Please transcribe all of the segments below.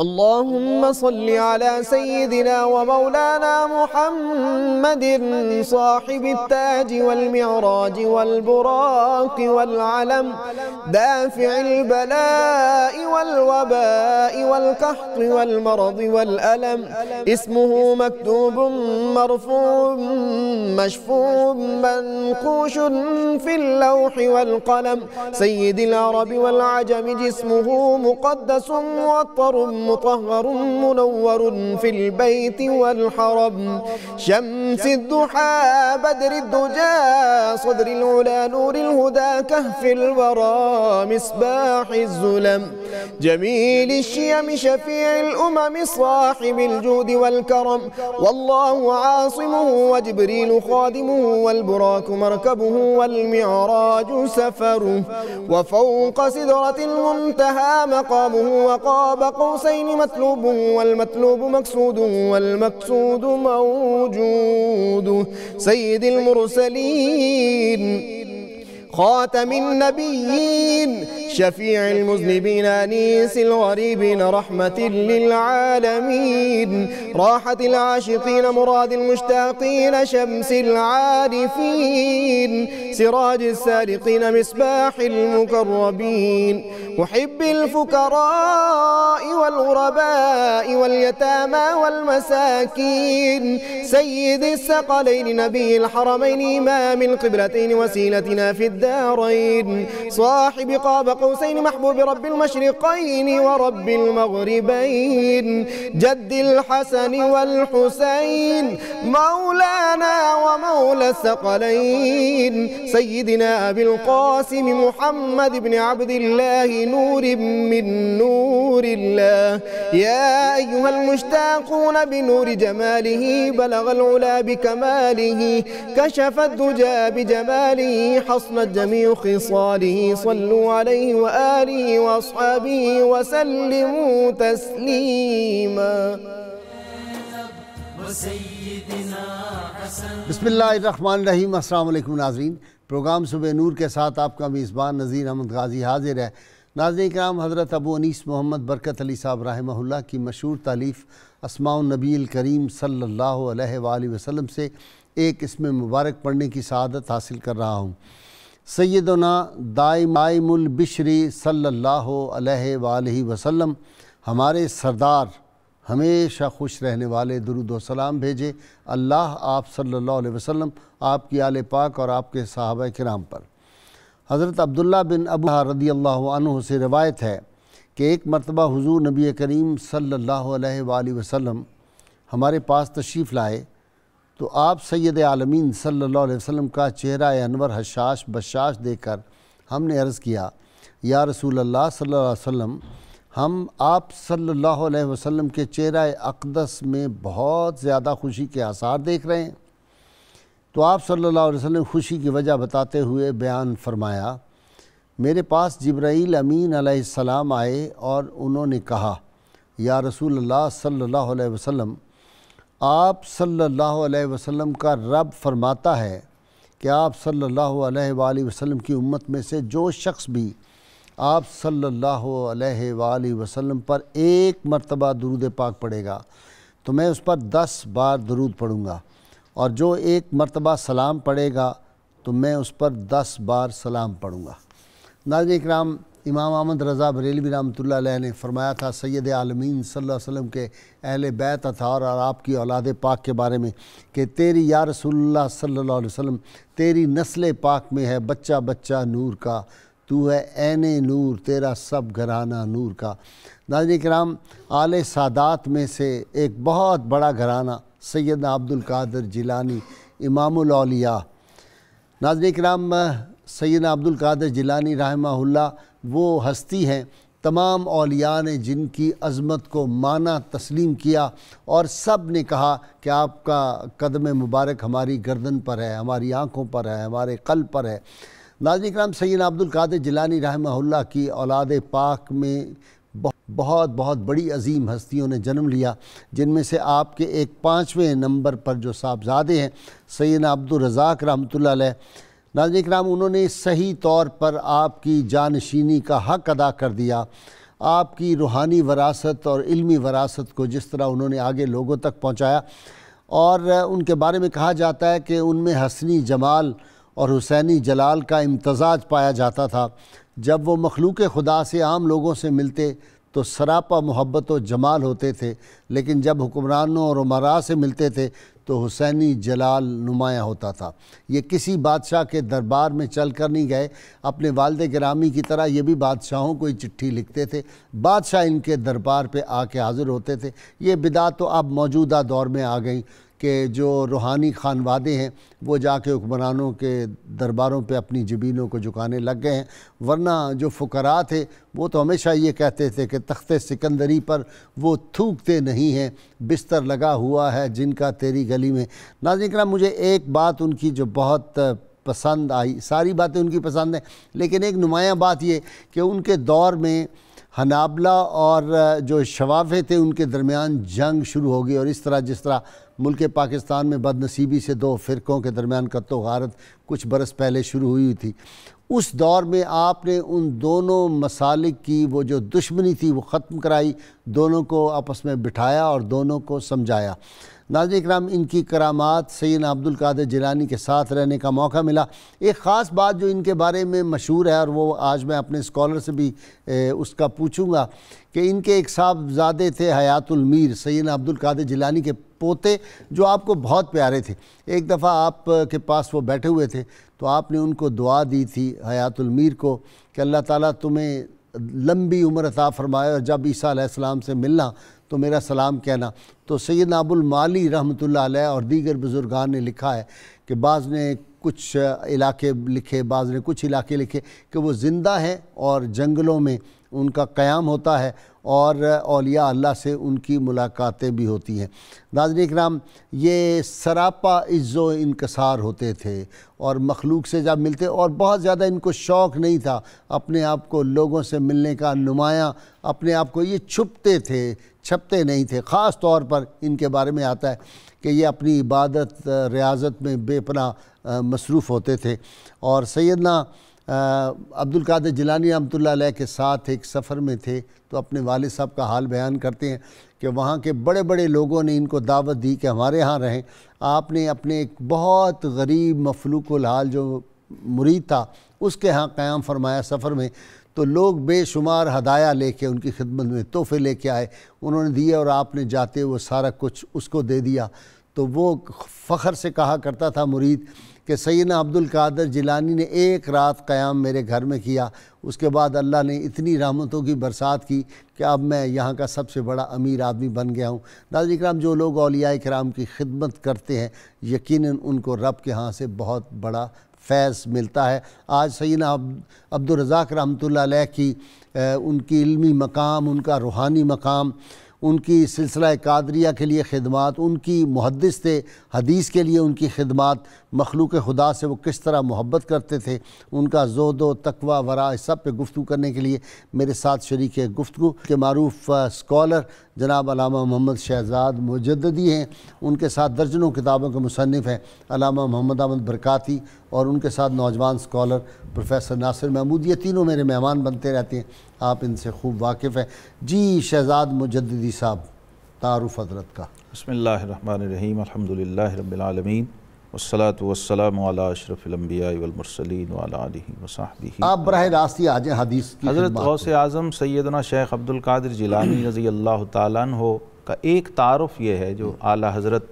اللهم صل على سيدنا ومولانا محمد صاحب التاج والمعراج والبراق والعلم، دافع البلاء والوباء والقحط والمرض والألم، اسمه مكتوب مرفوع مشفوع منقوش في اللوح والقلم، سيد العرب والعجم، جسمه مقدس موطر مطهر منور في البيت والحرم، شمس الضحى بدر الدجى صدر العلا نور الهدى كهف الورى مصباح الظلم، جميل الشيم شفيع الأمم صاحب الجود والكرم، والله عاصمه وجبريل خادمه والبراك مركبه والمعراج سفره، وفوق سدرة المنتهى مقامه وقاب قوسين مطلوبه والمطلوب مقصوده والمقصود موجوده، سيد المرسلين خاتم النبيين شفيع المذنبين أنيس الغريبين رحمة للعالمين، راحة العاشقين مراد المشتاقين شمس العارفين، سراج السارقين مصباح المقربين، محب الفقراء والغرباء واليتامى والمساكين، سيد الثقلين نبي الحرمين إمام القبلتين وسيلتنا في الدارين، صاحب قاب قوسين محبوب رب المشرقين ورب المغربين، جد الحسن والحسين مولانا ومولى الثقلين، سيدنا أبي القاسم محمد بن عبد الله نور من نور الله، يا أيها المشتاقون بنور جماله بلغ العلا بكماله، كشف الدجى بجماله حصنت جميع خصاله، صلوا عليه وآله وأصحابه وسلموا تسليما. بسم اللہ الرحمن الرحیم۔ السلام علیکم ناظرین، پروگرام صبح نور کے ساتھ آپ کا میزبان نذیر احمد غازی حاضر ہے۔ ناظرین کرام، حضرت ابو انیس محمد برکت علی صاحب رحمہ اللہ کی مشہور تالیف اسماء النبی الکریم صلی اللہ علیہ وآلہ وسلم سے ایک اسم مبارک پڑھنے کی سعادت حاصل کر رہا ہوں۔ سیدنا دائم البشری صلی اللہ علیہ وآلہ وسلم ہمارے سردار ہمیشہ خوش رہنے والے درود و سلام بھیجے اللہ آپ صلی اللہ علیہ وسلم، آپ کی آل پاک اور آپ کے صحابہ کرام پر۔ حضرت عبداللہ بن ابو رضی اللہ عنہ سے روایت ہے کہ ایک مرتبہ حضور نبی کریم صلی اللہ علیہ وآلہ وسلم ہمارے پاس تشریف لائے تو آپ سید عالمین صلی اللہ علیہ وسلم کا چہرہ انور حشاش بشاش دیکھ کر ہم نے عرض کیا، یا رسول اللہ صلی اللہ علیہ وسلم، ہم آپ صلی اللہ علیہ وسلم کے چہرہ اقدس میں بہت زیادہ خوشی کے آثار دیکھ رہے ہیں۔ تو آپ صلی اللہ علیہ وسلم خوشی کی وجہ بتاتے ہوئے بیان فرمایا، میرے پاس جبرائیل امین علیہ السلام آئے اور انہوں نے کہا، یا رسول اللہ صلی اللہ علیہ وسلم، آپ صلی اللہ علیہ وسلم کا رب فرماتا ہے کہ آپ صلی اللہ علیہ وآلہ وسلم کی امت میں سے جو شخص بھی آپ صلی اللہ علیہ وآلہ وسلم پر ایک مرتبہ درود پاک پڑھے گا تو میں اس پر 10 بار درود پڑھوں گا، اور جو ایک مرتبہ سلام پڑھے گا تو میں اس پر 10 بار سلام پڑھوں گا۔ ناظرین اکرام، امام احمد رضا بریلوی رحمۃ اللہ علیہ نے فرمایا تھا سید عالمین صلی اللہ علیہ وسلم کے اہل بیت اطہار اور آپ کی اولاد پاک کے بارے میں کہ تیری یا رسول اللہ صلی اللہ علیہ وسلم تیری نسل پاک میں ہے بچہ بچہ نور کا، تو ہے عین نور، تیرا سب گھرانہ نور کا۔ ناظرین کرام، آل سادات میں سے ایک بہت بڑا گھرانہ سیدنا عبد القادر جیلانی امام الاولیاء۔ ناظرین کرام، سیدنا عبد القادر جیلانی رحمہ اللہ وہ ہستی ہیں تمام اولیاء نے جن کی عظمت کو مانا تسلیم کیا، اور سب نے کہا کہ آپ کا قدم مبارک ہماری گردن پر ہے، ہماری آنکھوں پر ہے، ہمارے قلب پر ہے۔ ناظرین کرام، سیدنا عبد القادر جیلانی رحمہ اللہ کی اولاد پاک میں بہت بڑی عظیم ہستیوں نے جنم لیا، جن میں سے آپ کے ایک 5ویں نمبر پر جو صاحبزادے ہیں سیدنا عبد الرزاق رحمۃ اللہ علیہ، ناظرین کرام، انہوں نے صحیح طور پر آپ کی جانشینی کا حق ادا کر دیا. آپ کی روحانی وراثت اور علمی وراثت کو جس طرح انہوں نے آگے لوگوں تک پہنچایا، اور ان کے بارے میں کہا جاتا ہے کہ ان میں حسنی جمال اور حسینی جلال کا امتزاج پایا جاتا تھا. جب وہ مخلوق خدا سے، عام لوگوں سے ملتے تو سراپا محبت و جمال ہوتے تھے، لیکن جب حکمرانوں اور امراء سے ملتے تھے تو حسینی جلال نمایاں ہوتا تھا. یہ کسی بادشاہ کے دربار میں چل کر نہیں گئے، اپنے والد گرامی کی طرح یہ بھی بادشاہوں کو چٹھی لکھتے تھے، بادشاہ ان کے دربار پہ آ کے حاضر ہوتے تھے. یہ بدعت تو اب موجودہ دور میں آ گئی کہ جو روحانی خانوادے ہیں وہ جا کے حکمرانوں کے درباروں پہ اپنی جبینوں کو جھکانے لگ گئے ہیں، ورنہ جو فقراء تھے وہ تو ہمیشہ یہ کہتے تھے کہ تخت سکندری پر وہ تھوکتے نہیں ہیں، بستر لگا ہوا ہے جن کا تیری گلی میں. ناظرین کرام، مجھے ایک بات ان کی جو بہت پسند آئی، ساری باتیں ان کی پسند ہیں، لیکن ایک نمایاں بات یہ کہ ان کے دور میں حنابلہ اور جو شوافے تھے ان کے درمیان جنگ شروع ہو گئی، اور اس طرح جس طرح ملک پاکستان میں بد نصیبی سے دو فرقوں کے درمیان قتل و غارت کچھ برس پہلے شروع ہوئی تھی، اس دور میں آپ نے ان دونوں مسالک کی وہ جو دشمنی تھی وہ ختم کرائی، دونوں کو آپس میں بٹھایا اور دونوں کو سمجھایا. ناظرین کرام، ان کی کرامات سیدنا عبدالقادر جیلانی کے ساتھ رہنے کا موقع ملا. ایک خاص بات جو ان کے بارے میں مشہور ہے، اور وہ آج میں اپنے اسکالر سے بھی اس کا پوچھوں گا، کہ ان کے ایک صاحبزادے تھے حیات المیر، سیدنا عبدالقادر جیلانی کے پوتے، جو آپ کو بہت پیارے تھے. ایک دفعہ آپ کے پاس وہ بیٹھے ہوئے تھے تو آپ نے ان کو دعا دی تھی حیات المیر کو کہ اللہ تعالیٰ تمہیں لمبی عمر عطا فرمائے، اور جب عیسیٰ علیہ السلام سے ملنا تو میرا سلام کہنا. تو سیدنا ابو المعالی رحمۃ اللہ علیہ اور دیگر بزرگان نے لکھا ہے کہ بعض نے کچھ علاقے لکھے، بعض نے کچھ علاقے لکھے کہ وہ زندہ ہیں اور جنگلوں میں ان کا قیام ہوتا ہے اور اولیاء اللہ سے ان کی ملاقاتیں بھی ہوتی ہیں. ناظرین کرام، یہ سراپا عز و انکسار ہوتے تھے اور مخلوق سے جب ملتے، اور بہت زیادہ ان کو شوق نہیں تھا اپنے آپ کو لوگوں سے ملنے کا، نمایاں اپنے آپ کو یہ چھپتے تھے، چھپتے نہیں تھے. خاص طور پر ان کے بارے میں آتا ہے کہ یہ اپنی عبادت ریاضت میں بے پناہ مصروف ہوتے تھے. اور سیدنا عبدالقادر جیلانی رحمۃ اللہ علیہ کے ساتھ ایک سفر میں تھے تو اپنے والد صاحب کا حال بیان کرتے ہیں کہ وہاں کے بڑے بڑے لوگوں نے ان کو دعوت دی کہ ہمارے ہاں رہیں. آپ نے اپنے ایک بہت غریب مفلوق الحال جو مرید تھا اس کے ہاں قیام فرمایا سفر میں، تو لوگ بے شمار ہدایہ لے کے ان کی خدمت میں تحفے لے کے آئے، انہوں نے دیے اور آپ نے جاتے وہ سارا کچھ اس کو دے دیا. تو وہ فخر سے کہا کرتا تھا مرید کہ سیدنا عبدالقادر جیلانی نے ایک رات قیام میرے گھر میں کیا، اس کے بعد اللہ نے اتنی رحمتوں کی برسات کی کہ اب میں یہاں کا سب سے بڑا امیر آدمی بن گیا ہوں. ناظرین کرام، جو لوگ اولیاء کرام کی خدمت کرتے ہیں یقیناً ان کو رب کے ہاں سے بہت بڑا فیض ملتا ہے. آج سیدنا عبدالرزاق رحمۃ اللہ علیہ کی ان کی علمی مقام، ان کا روحانی مقام، ان کی سلسلہ قادریہ کے لیے خدمات، ان کی محدث تھے، حدیث کے لیے ان کی خدمات، مخلوق خدا سے وہ کس طرح محبت کرتے تھے، ان کا زہد و تقوی ورع، اس سب پہ گفتگو کرنے کے لیے میرے ساتھ شریک گفتگو کے معروف اسکالر جناب علامہ محمد شہزاد مجددی ہیں. ان کے ساتھ درجنوں کتابوں کے مصنف ہیں علامہ محمد احمد برکاتی، اور ان کے ساتھ نوجوان اسکالر پروفیسر ناصر محمود. یہ تینوں میرے مہمان بنتے رہتے ہیں، آپ ان سے خوب واقف ہیں. جی شہزاد مجددی صاحب، تعارف حضرت کا. بسم اللہ الرحمن الرحیم، الحمدللہ رب العالمین، والصلاة والسلام علی اشرف الانبیاء والمرسلین وعلی آلہ وصحبہ. آپ براہ راست ہی آ جائیں حدیث کی حضرت خدمات غوث اعظم سیدنا شیخ عبدالقادر جیلانی رضی اللہ تعالیٰ عنہ کا ایک تعارف یہ ہے جو اعلیٰ حضرت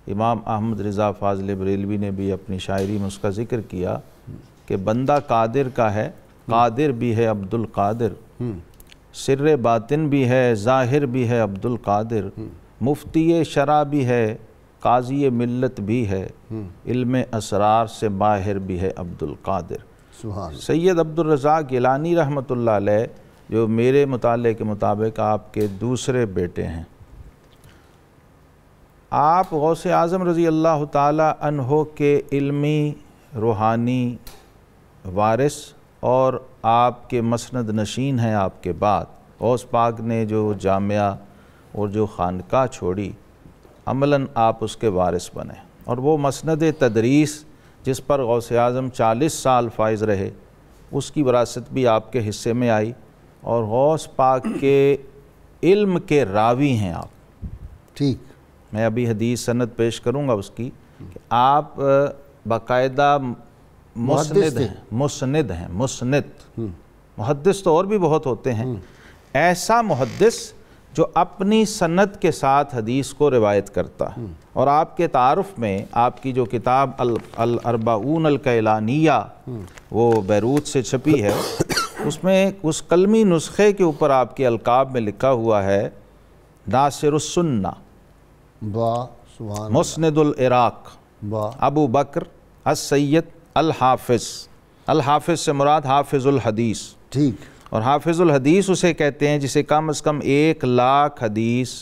امام احمد رضا فاضل بریلوی نے بھی اپنی شاعری میں اس کا ذکر کیا کہ بندہ قادر کا ہے، قادر بھی ہے عبدالقادر، سر باطن بھی ہے، ظاہر بھی ہے عبدالقادر، مفتی شرع بھی ہے، قاضی ملت بھی ہے، علم اسرار سے باہر بھی ہے عبدالقادر. سبحان. سید عبدالرزاق گیلانی رحمۃ اللہ علیہ جو میرے مطالعے کے مطابق آپ کے دوسرے بیٹے ہیں، آپ غوث اعظم رضی اللہ تعالی عنہ کے علمی روحانی وارث اور آپ کے مسند نشین ہیں. آپ کے بعد غوث پاک نے جو جامعہ اور جو خانقاہ چھوڑی، عملاً آپ اس کے وارث بنے، اور وہ مسند تدریس جس پر غوث اعظم 40 سال فائز رہے، اس کی وراثت بھی آپ کے حصے میں آئی، اور غوث پاک کے علم کے راوی ہیں آپ۔ ٹھیک، میں ابھی حدیث سند پیش کروں گا اس کی، کہ آپ باقاعدہ مسند ہیں، مسند۔ محدث تو اور بھی بہت ہوتے ہیں، ایسا محدث جو اپنی سند کے ساتھ حدیث کو روایت کرتا ہے۔ اور آپ کے تعارف میں آپ کی جو کتاب الاربعون الکیلانیہ وہ بیروت سے چھپی ہے، اس میں اس قلمی نسخے کے اوپر آپ کے القاب میں لکھا ہوا ہے ناصر السنہ، مسند العراق، ابو بکر السید الحافظ۔ الحافظ سے مراد حافظ الحدیث، ٹھیک، اور حافظ الحدیث اسے کہتے ہیں جسے کم از کم 1,00,000 حدیث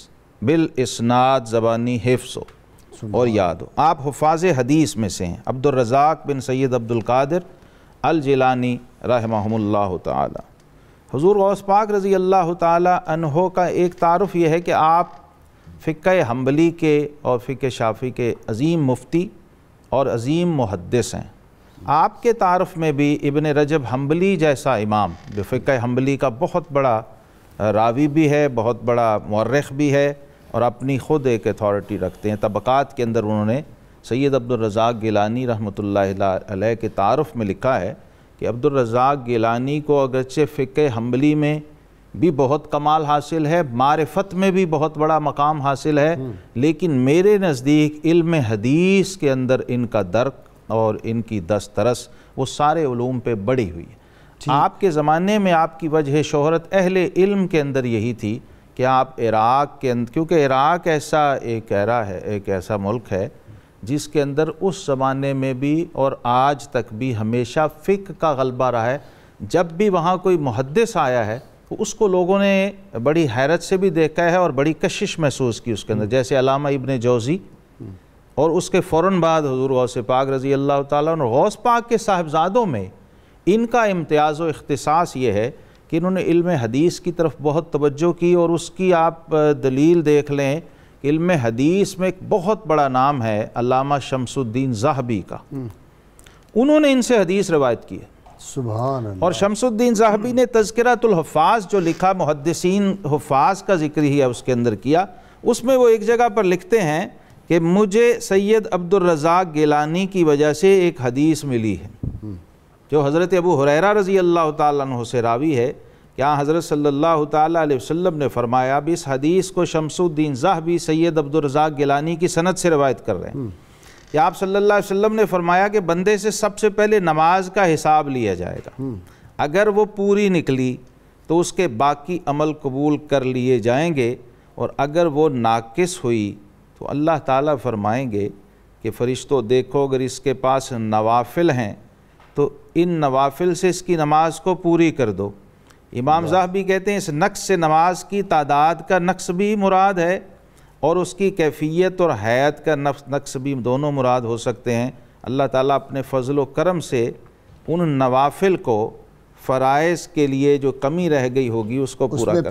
بالاسناد زبانی حفظ ہو اور یاد ہو۔ آپ حفاظ حدیث میں سے ہیں۔ عبد الرزاق بن سید عبد القادر الجیلانی رحمہم اللہ تعالی۔ حضور غوث پاک رضی اللہ تعالی عنہ کا ایک تعارف یہ ہے کہ آپ فقہ حنبلی کے اور فقہ شافعی کے عظیم مفتی اور عظیم محدث ہیں۔ آپ کے تعارف میں بھی ابن رجب حنبلی جیسا امام جو فقہ حنبلی کا بہت بڑا راوی بھی ہے، بہت بڑا مورخ بھی ہے، اور اپنی خود ایک اتھارٹی رکھتے ہیں۔ طبقات کے اندر انہوں نے سید عبد الرزاق گیلانی رحمۃ اللہ علیہ کے تعارف میں لکھا ہے کہ عبد الرزاق گیلانی کو اگرچہ فقہ حنبلی میں بھی بہت کمال حاصل ہے، معرفت میں بھی بہت بڑا مقام حاصل ہے، لیکن میرے نزدیک علم حدیث کے اندر ان کا درک اور ان کی دسترس وہ سارے علوم پہ بڑھی ہوئی ہے۔ آپ کے زمانے میں آپ کی وجہ شہرت اہل علم کے اندر یہی تھی کہ آپ عراق کے اندر، کیونکہ عراق ایسا ایک ایسا ملک ہے جس کے اندر اس زمانے میں بھی اور آج تک بھی ہمیشہ فقہ کا غلبہ رہا ہے۔ جب بھی وہاں کوئی محدث آیا ہے تو اس کو لوگوں نے بڑی حیرت سے بھی دیکھا ہے اور بڑی کشش محسوس کی اس کے اندر، جیسے علامہ ابن جوزی، اور اس کے فوراً بعد حضور غوث پاک رضی اللہ تعالیٰ عنہ۔ غوث پاک کے صاحبزادوں میں ان کا امتیاز و اختصاص یہ ہے کہ انہوں نے علم حدیث کی طرف بہت توجہ کی، اور اس کی آپ دلیل دیکھ لیں کہ علم حدیث میں ایک بہت بڑا نام ہے علامہ شمس الدین ذہبی کا، انہوں نے ان سے حدیث روایت کی ہے۔ سبحان اللہ۔ اور شمس الدین ذہبی نے تذکرۃ الحفاظ جو لکھا، محدثین حفاظ کا ذکر ہی ہے اس کے اندر کیا، اس میں وہ ایک جگہ پر لکھتے ہیں کہ مجھے سید عبد الرزاق گیلانی کی وجہ سے ایک حدیث ملی ہے جو حضرت ابو ہریرہ رضی اللہ تعالیٰ عنہ سے راوی ہے کہ حضرت صلی اللہ تعالیٰ علیہ وسلم نے فرمایا، اب اس حدیث کو شمس الدین ذہبی سید عبد الرزاق گیلانی کی سند سے روایت کر رہے ہیں کہ آپ صلی اللہ علیہ وسلم نے فرمایا کہ بندے سے سب سے پہلے نماز کا حساب لیا جائے گا، اگر وہ پوری نکلی تو اس کے باقی عمل قبول کر لیے جائیں گے، اور اگر وہ ناقص ہوئی تو اللہ تعالیٰ فرمائیں گے کہ فرشتوں دیکھو اگر اس کے پاس نوافل ہیں تو ان نوافل سے اس کی نماز کو پوری کر دو۔ امام ذہبی کہتے ہیں اس نقص سے نماز کی تعداد کا نقص بھی مراد ہے اور اس کی کیفیت اور حیات کا نقص بھی، دونوں مراد ہو سکتے ہیں۔ اللہ تعالیٰ اپنے فضل و کرم سے ان نوافل کو فرائض کے لیے جو کمی رہ گئی ہوگی اس کو پورا کر۔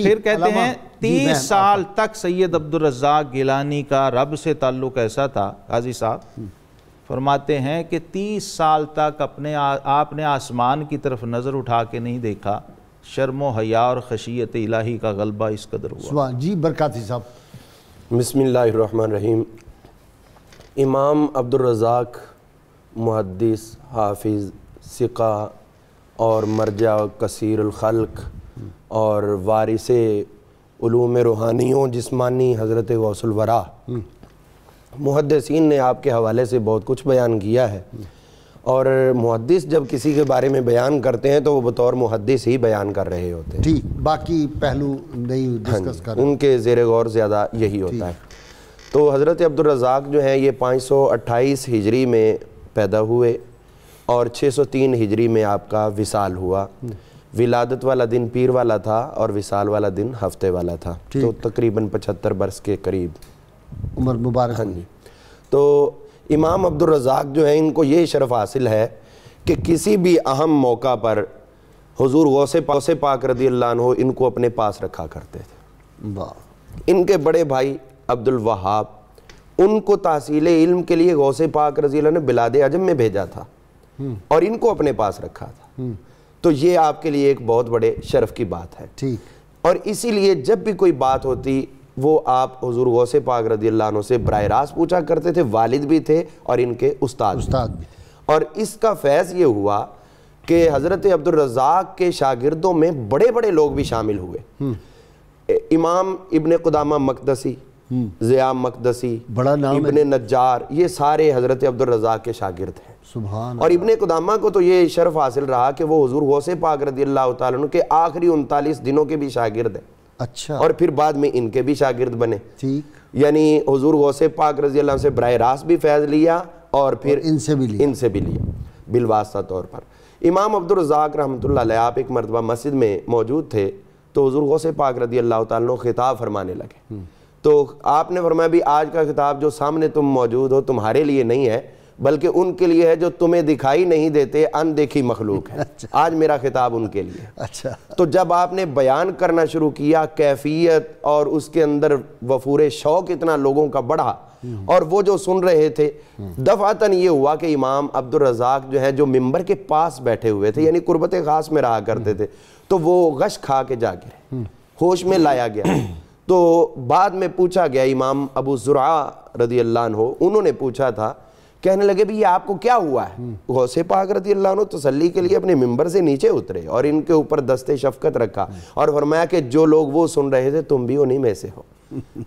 پھر کہتے ہیں 30 سال تک سید عبد الرزاق گیلانی کا رب سے تعلق ایسا تھا، قاضی صاحب فرماتے ہیں کہ 30 سال تک آپ نے آسمان کی طرف نظر اٹھا کے نہیں دیکھا، شرم و حیا اور خشیت الہی کا غلبہ اس قدر ہوا۔ جی برکاتی صاحب۔ بسم اللہ الرحمن الرحیم۔ امام عبد الرزاق محدث، حافظ، ثقہ اور مرجع کثیر الخلق اور وارث علوم روحانیوں جسمانی حضرت غوث الورا، محدثین نے آپ کے حوالے سے بہت کچھ بیان کیا ہے، اور محدث جب کسی کے بارے میں بیان کرتے ہیں تو وہ بطور محدث ہی بیان کر رہے ہوتے ہیں، ٹھیک، باقی پہلو نہیں ڈسکس کر رہے، ان کے زیر غور زیادہ یہی ہوتا ہے۔ تو حضرت عبد الرزاق جو ہیں یہ 528 ہجری میں پیدا ہوئے اور 603 ہجری میں آپ کا وصال ہوا۔ ولادت والا دن پیر والا تھا اور وصال والا دن ہفتے والا تھا، تو تقریباً 75 برس کے قریب عمر مبارک۔ ہاں جی۔ تو امام عبد الرزاق جو ہیں ان کو یہ شرف حاصل ہے کہ کسی بھی اہم موقع پر حضور غوث پاک رضی اللہ عنہ ان کو اپنے پاس رکھا کرتے تھے۔ ان کے بڑے بھائی عبد الوہاب ان کو تحصیل علم کے لیے غوث پاک رضی اللہ عنہ نے بلاد عجم میں بھیجا تھا اور ان کو اپنے پاس رکھا تھا. تو یہ آپ کے لیے ایک بہت بڑے شرف کی بات ہے. ٹھیک. اور اسی لیے جب بھی کوئی بات ہوتی وہ آپ حضور غوث پاک رضی اللہ عنہ سے براہ راست پوچھا کرتے تھے. والد بھی تھے اور ان کے استاد بھی. اور اس کا فیض یہ ہوا کہ حضرت عبدالرزاق کے شاگردوں میں بڑے بڑے لوگ بھی شامل ہوئے. امام ابن قدامہ مقدسی، ضیاء مقدسی، بڑا نام ابن نجار، یہ سارے حضرت عبدالرزاق کے شاگرد ہیں. سبحان. اور ابن قدامہ کو تو یہ شرف حاصل رہا کہ وہ حضور غوث پاک رضی اللہ تعالیٰ عنہ کے آخری 39 دنوں کے بھی شاگرد ہیں. اچھا. اور پھر بعد میں ان کے بھی شاگرد بنے. ٹھیک. یعنی حضور غوث پاک رضی اللہ عنہ سے براہ راست بھی فیض لیا اور پھر ان سے بھی لیا بالواسطہ طور پر. امام عبدالرزاق رحمۃ اللہ علیہ آپ ایک مرتبہ مسجد میں موجود تھے تو حضور غوث پاک رضی اللہ تعالیٰ عنہ خطاب فرمانے لگے. تو آپ نے فرمایا بھی آج کا خطاب جو سامنے تم موجود ہو تمہارے لیے نہیں ہے بلکہ ان کے لیے ہے جو تمہیں دکھائی نہیں دیتے، ان دیکھی مخلوق ہے. آج میرا خطاب ان کے لیے. اچھا. تو جب آپ نے بیان کرنا شروع کیا کیفیت اور اس کے اندر وفور شوق اتنا لوگوں کا بڑھا اور وہ جو سن رہے تھے دفعتاً یہ ہوا کہ امام عبدالرزاق جو ہے جو ممبر کے پاس بیٹھے ہوئے تھے یعنی قربت خاص میں رہا کرتے تھے تو وہ غش کھا کے جا گرے، ہوش میں لایا گیا. تو بعد میں پوچھا گیا امام ابو زرعہ رضی اللہ عنہ انہوں نے پوچھا تھا، کہنے لگے بھی یہ آپ کو کیا ہوا ہے؟ غوث پاک رضی اللہ عنہ تسلی کے لیے اپنے ممبر سے نیچے اترے اور ان کے اوپر دست شفقت رکھا اور فرمایا کہ جو لوگ وہ سن رہے تھے تم بھی انہی میں سے ہو.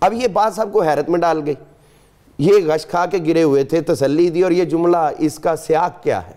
اب یہ بات سب کو حیرت میں ڈال گئی. یہ غش کھا کے گرے ہوئے تھے، تسلی دی، اور یہ جملہ اس کا سیاق کیا ہے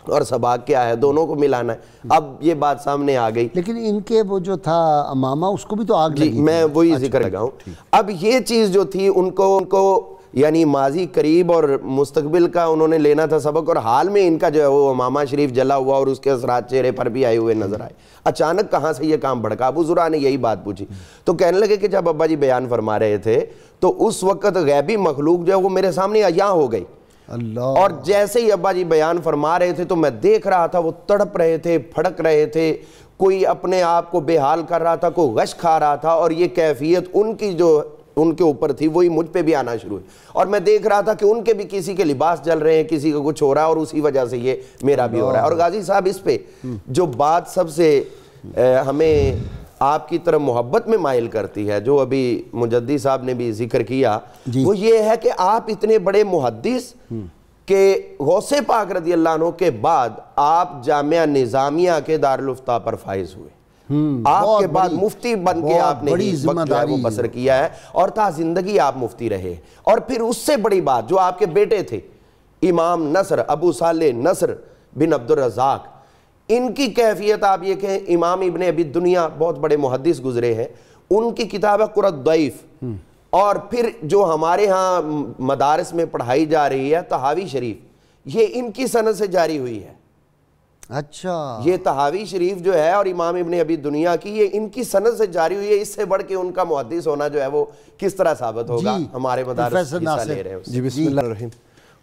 اور سباق کیا ہے، دونوں کو ملانا ہے. اب یہ بات سامنے آ گئی. لیکن ان کے وہ جو تھا امامہ اس کو بھی تو آگ لگی. میں وہی ذکر لگا ہوں. اب یہ چیز جو تھی ان کو یعنی ماضی قریب اور مستقبل کا انہوں نے لینا تھا سبق، اور حال میں ان کا جو ہے وہ امامہ شریف جلا ہوا اور اس کے اثرات چہرے پر بھی آئے ہوئے نظر آئے. اچانک کہاں سے یہ کام بھڑکا؟ ابو زرعہ نے یہی بات پوچھی تو کہنے لگے کہ جب ابا جی بیان فرما رہے تھے تو اس وقت غیبی مخلوق جو ہے وہ میرے سامنے عیاں ہو گئی. اللہ. اور جیسے ہی ابا جی بیان فرما رہے تھے تو میں دیکھ رہا تھا وہ تڑپ رہے تھے، پھڑک رہے تھے، کوئی اپنے آپ کو بے حال کر رہا تھا، کوئی غش کھا رہا تھا، اور یہ کیفیت ان کی جو ان کے اوپر تھی وہی مجھ پہ بھی آنا شروع ہوئی. اور میں دیکھ رہا تھا کہ ان کے بھی کسی کے لباس جل رہے ہیں، کسی کا کچھ ہو رہا ہے، اور اسی وجہ سے یہ میرا بھی ہو رہا ہے. اور غازی صاحب اس پہ جو بات سب سے ہمیں آپ کی طرف محبت میں مائل کرتی ہے، جو ابھی مجدی صاحب نے بھی ذکر کیا، وہ یہ ہے کہ آپ اتنے بڑے محدث کہ غوث پاک رضی اللہ عنہ کے بعد آپ جامعہ نظامیہ کے دارالفتاء پر فائز ہوئے. آپ کے بعد مفتی بن کے آپ نے وہ بسر کیا ہے اور تا زندگی آپ مفتی رہے. اور پھر اس سے بڑی بات جو آپ کے بیٹے تھے امام نصر ابو صالح نصر بن عبدالرزاق، ان کی کیفیت آپ یہ کہیں، امام ابن ابی دنیا بہت بڑے محدث گزرے ہیں، ان کی کتاب ہے قرۃ ضعیف. اور پھر جو ہمارے ہاں مدارس میں پڑھائی جا رہی ہے تحاوی شریف، یہ ان کی سند سے جاری ہوئی ہے. اچھا. یہ تحاوی شریف جو ہے اور امام ابن ابی دنیا کی، یہ ان کی سند سے جاری ہوئی ہے. اس سے بڑھ کے ان کا محدث ہونا جو ہے وہ کس طرح ثابت ہوگا؟ ہمارے مدارس حصہ لے رہے ہیں. جی بسم اللہ الرحیم.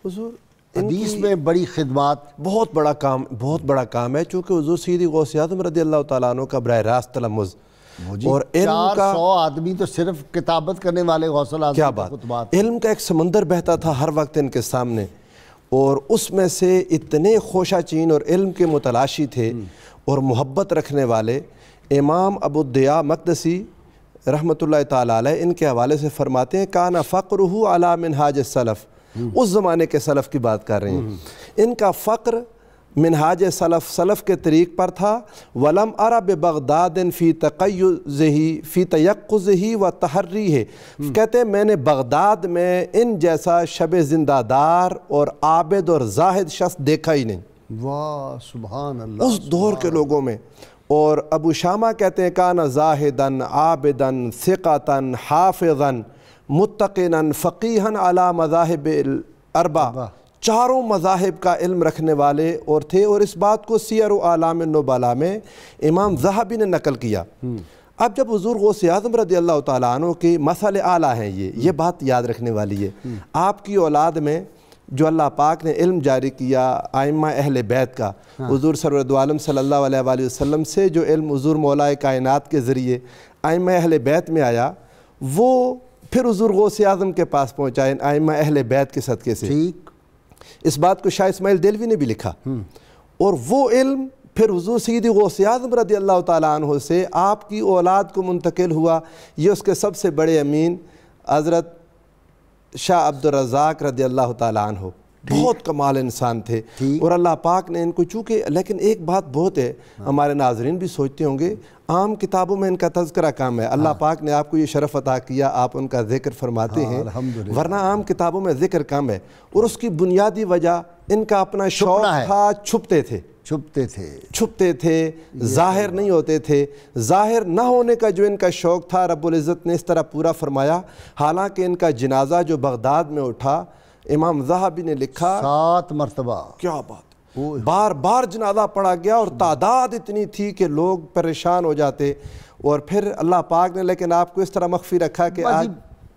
حضور حدیث میں بڑی خدمات، بہت بڑا کام ہے، چونکہ حضور سیدی غوث اعظم رضی اللہ تعالیٰ عنہ کا براہ راست تلمذ اور علم کا 400 آدمی تو صرف کتابت کرنے والے غوث الاعظم. کیا بات! علم کا ایک سمندر بہتا تھا ہر وقت ان کے سامنے، اور اس میں سے اتنے خوشہ چین اور علم کے متلاشی تھے اور محبت رکھنے والے. امام ابو الضیاء مقدسی رحمۃ اللہ تعالیٰ علیہ ان کے حوالے سے فرماتے ہیں کانا فقرہ علی منہاج السلف. اس زمانے کے سلف کی بات کر رہے ہیں. ان کا فقر منہاج سلف کے طریق پر تھا. ولم ارى ببغداد فی تیقظہ و تحریہ. کہتے ہیں میں نے بغداد میں ان جیسا شب زندہ دار اور عابد اور زاہد شخص دیکھا ہی نہیں. واہ سبحان اللہ. اس دور کے لوگوں میں. اور ابو شامہ کہتے ہیں کانا زاہدن عابدن ثقتن حافظن متقنن فقیہن علی مذاہب الاربع. چاروں مذاہب کا علم رکھنے والے اور تھے. اور اس بات کو سیر و اعلام النبلاء میں امام ذہبی نے نقل کیا. اب جب حضور غوث اعظم رضی اللہ تعالیٰ عنہ کے مسئلے اعلیٰ ہیں، یہ بات یاد رکھنے والی ہے. آپ کی اولاد میں جو اللہ پاک نے علم جاری کیا ائمہ اہل بیت کا، حضور سرورد عالم صلی اللہ علیہ وآلہ وسلم سے جو علم حضور مولا کائنات کے ذریعے ائمہ اہل بیت میں آیا، وہ پھر حضور غوث اعظم کے پاس پہنچا ائمہ اہل بیت کے صدقے سے. ٹھیک. اس بات کو شاہ اسماعیل دہلوی نے بھی لکھا. اور وہ علم پھر حضور سیدی غوث اعظم رضی اللہ تعالیٰ عنہ سے آپ کی اولاد کو منتقل ہوا. یہ اس کے سب سے بڑے امین حضرت شاہ عبد الرزاق رضی اللہ تعالیٰ عنہ بہت کمال انسان تھے. اور اللہ پاک نے ان کو چونکہ لیکن ایک بات بہت ہے, ہمارے ناظرین بھی سوچتے ہوں گے, عام کتابوں میں ان کا تذکرہ کام ہے. اللہ پاک نے آپ کو یہ شرف عطا کیا, آپ ان کا ذکر فرماتے ہیں, ورنہ عام کتابوں میں ذکر کم ہے. اور اس کی بنیادی وجہ ان کا اپنا شوق تھا, چھپتے تھے, ظاہر نہیں ہوتے تھے. ظاہر نہ ہونے کا جو ان کا شوق تھا رب العزت نے اس طرح پورا فرمایا. حالانکہ ان کا جنازہ جو بغداد میں اٹھا, امام ذہبی نے لکھا 7 مرتبہ. کیا بات, بار بار جنازہ پڑھا گیا اور تعداد اتنی تھی کہ لوگ پریشان ہو جاتے. اور پھر اللہ پاک نے لیکن آپ کو اس طرح مخفی رکھا کہ آج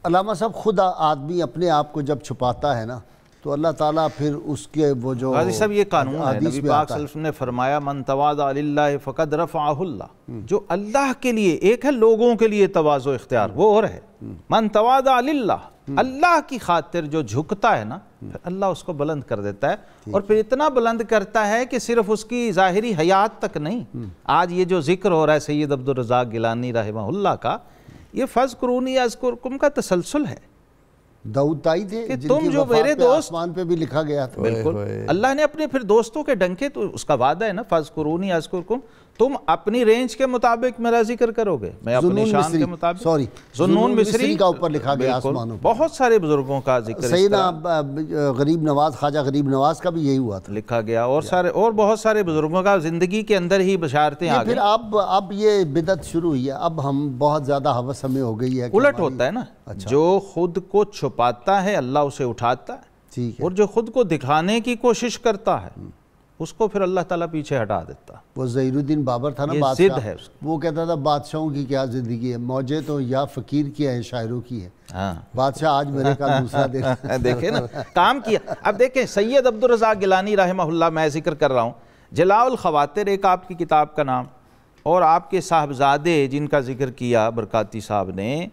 علامہ صاحب خود آدمی اپنے آپ کو جب چھپاتا ہے نا تو اللہ تعالیٰ پھر اس کے وہ جو غازی صاحب یہ قانون ہے, نبی پاک صلی اللہ علیہ وسلم نے فرمایا من تواضع للہ فقد رفعہ اللہ. جو اللہ کے لیے, ایک ہے لوگوں کے لیے تواضع اختیار, وہ اور ہے من تواضع للہ, اللہ کی خاطر جو جھکتا ہے نا پھر اللہ اس کو بلند کر دیتا ہے. اور پھر اتنا بلند کرتا ہے کہ صرف اس کی ظاہری حیات تک نہیں. آج یہ جو ذکر ہو رہا ہے سید عبد الرزاق گیلانی رحمہ اللہ کا, یہ فاذکرونی اذکرکم کا تسلسل ہے. داؤد تائی تھے کہ تم جو میرے دوست, آسمان پہ بھی لکھا گیا تھا. بالکل اللہ نے اپنے پھر دوستوں کے ڈنکے, تو اس کا وعدہ ہے نا فاذکرونی اذکرکم, تم اپنی رینج کے مطابق میرا ذکر کرو گے, میں اپنی شان کے مطابق. ذنون مصری کا اوپر لکھا گیا آسمانوں پر. بہت سارے بزرگوں کا ذکر سیدنا غریب نواز, خواجہ غریب نواز کا بھی یہی ہوا تھا, لکھا گیا. اور بہت سارے بزرگوں کا زندگی کے اندر ہی بشارتیں آ گئی. پھر اب یہ بدعت شروع ہوئی ہے, اب ہم بہت زیادہ ہوس ہمیں ہو گئی ہے. الٹ ہوتا ہے نا, جو خود کو چھپاتا ہے اللہ اسے اٹھاتا ہے, اور جو خود کو دکھانے کی کوشش کرتا ہے اس کو پھر اللہ تعالیٰ پیچھے ہٹا دیتا. وہ ظہیر الدین بابر تھا نا بادشاہ, وہ کہتا تھا بادشاہوں کی کیا زندگی ہے, موجیں تو یا فقیر کی ہیں شاعروں کی ہے. بادشاہ آج میرے کا دوسرا دن دیکھیں نا کام کیا. اب دیکھیں سید عبد الرزاق گیلانی رحمہ اللہ, میں ذکر کر رہا ہوں, جلاء الخواطر ایک آپ کی کتاب کا نام, اور آپ کے صاحبزادے جن کا ذکر کیا برکاتی صاحب نے,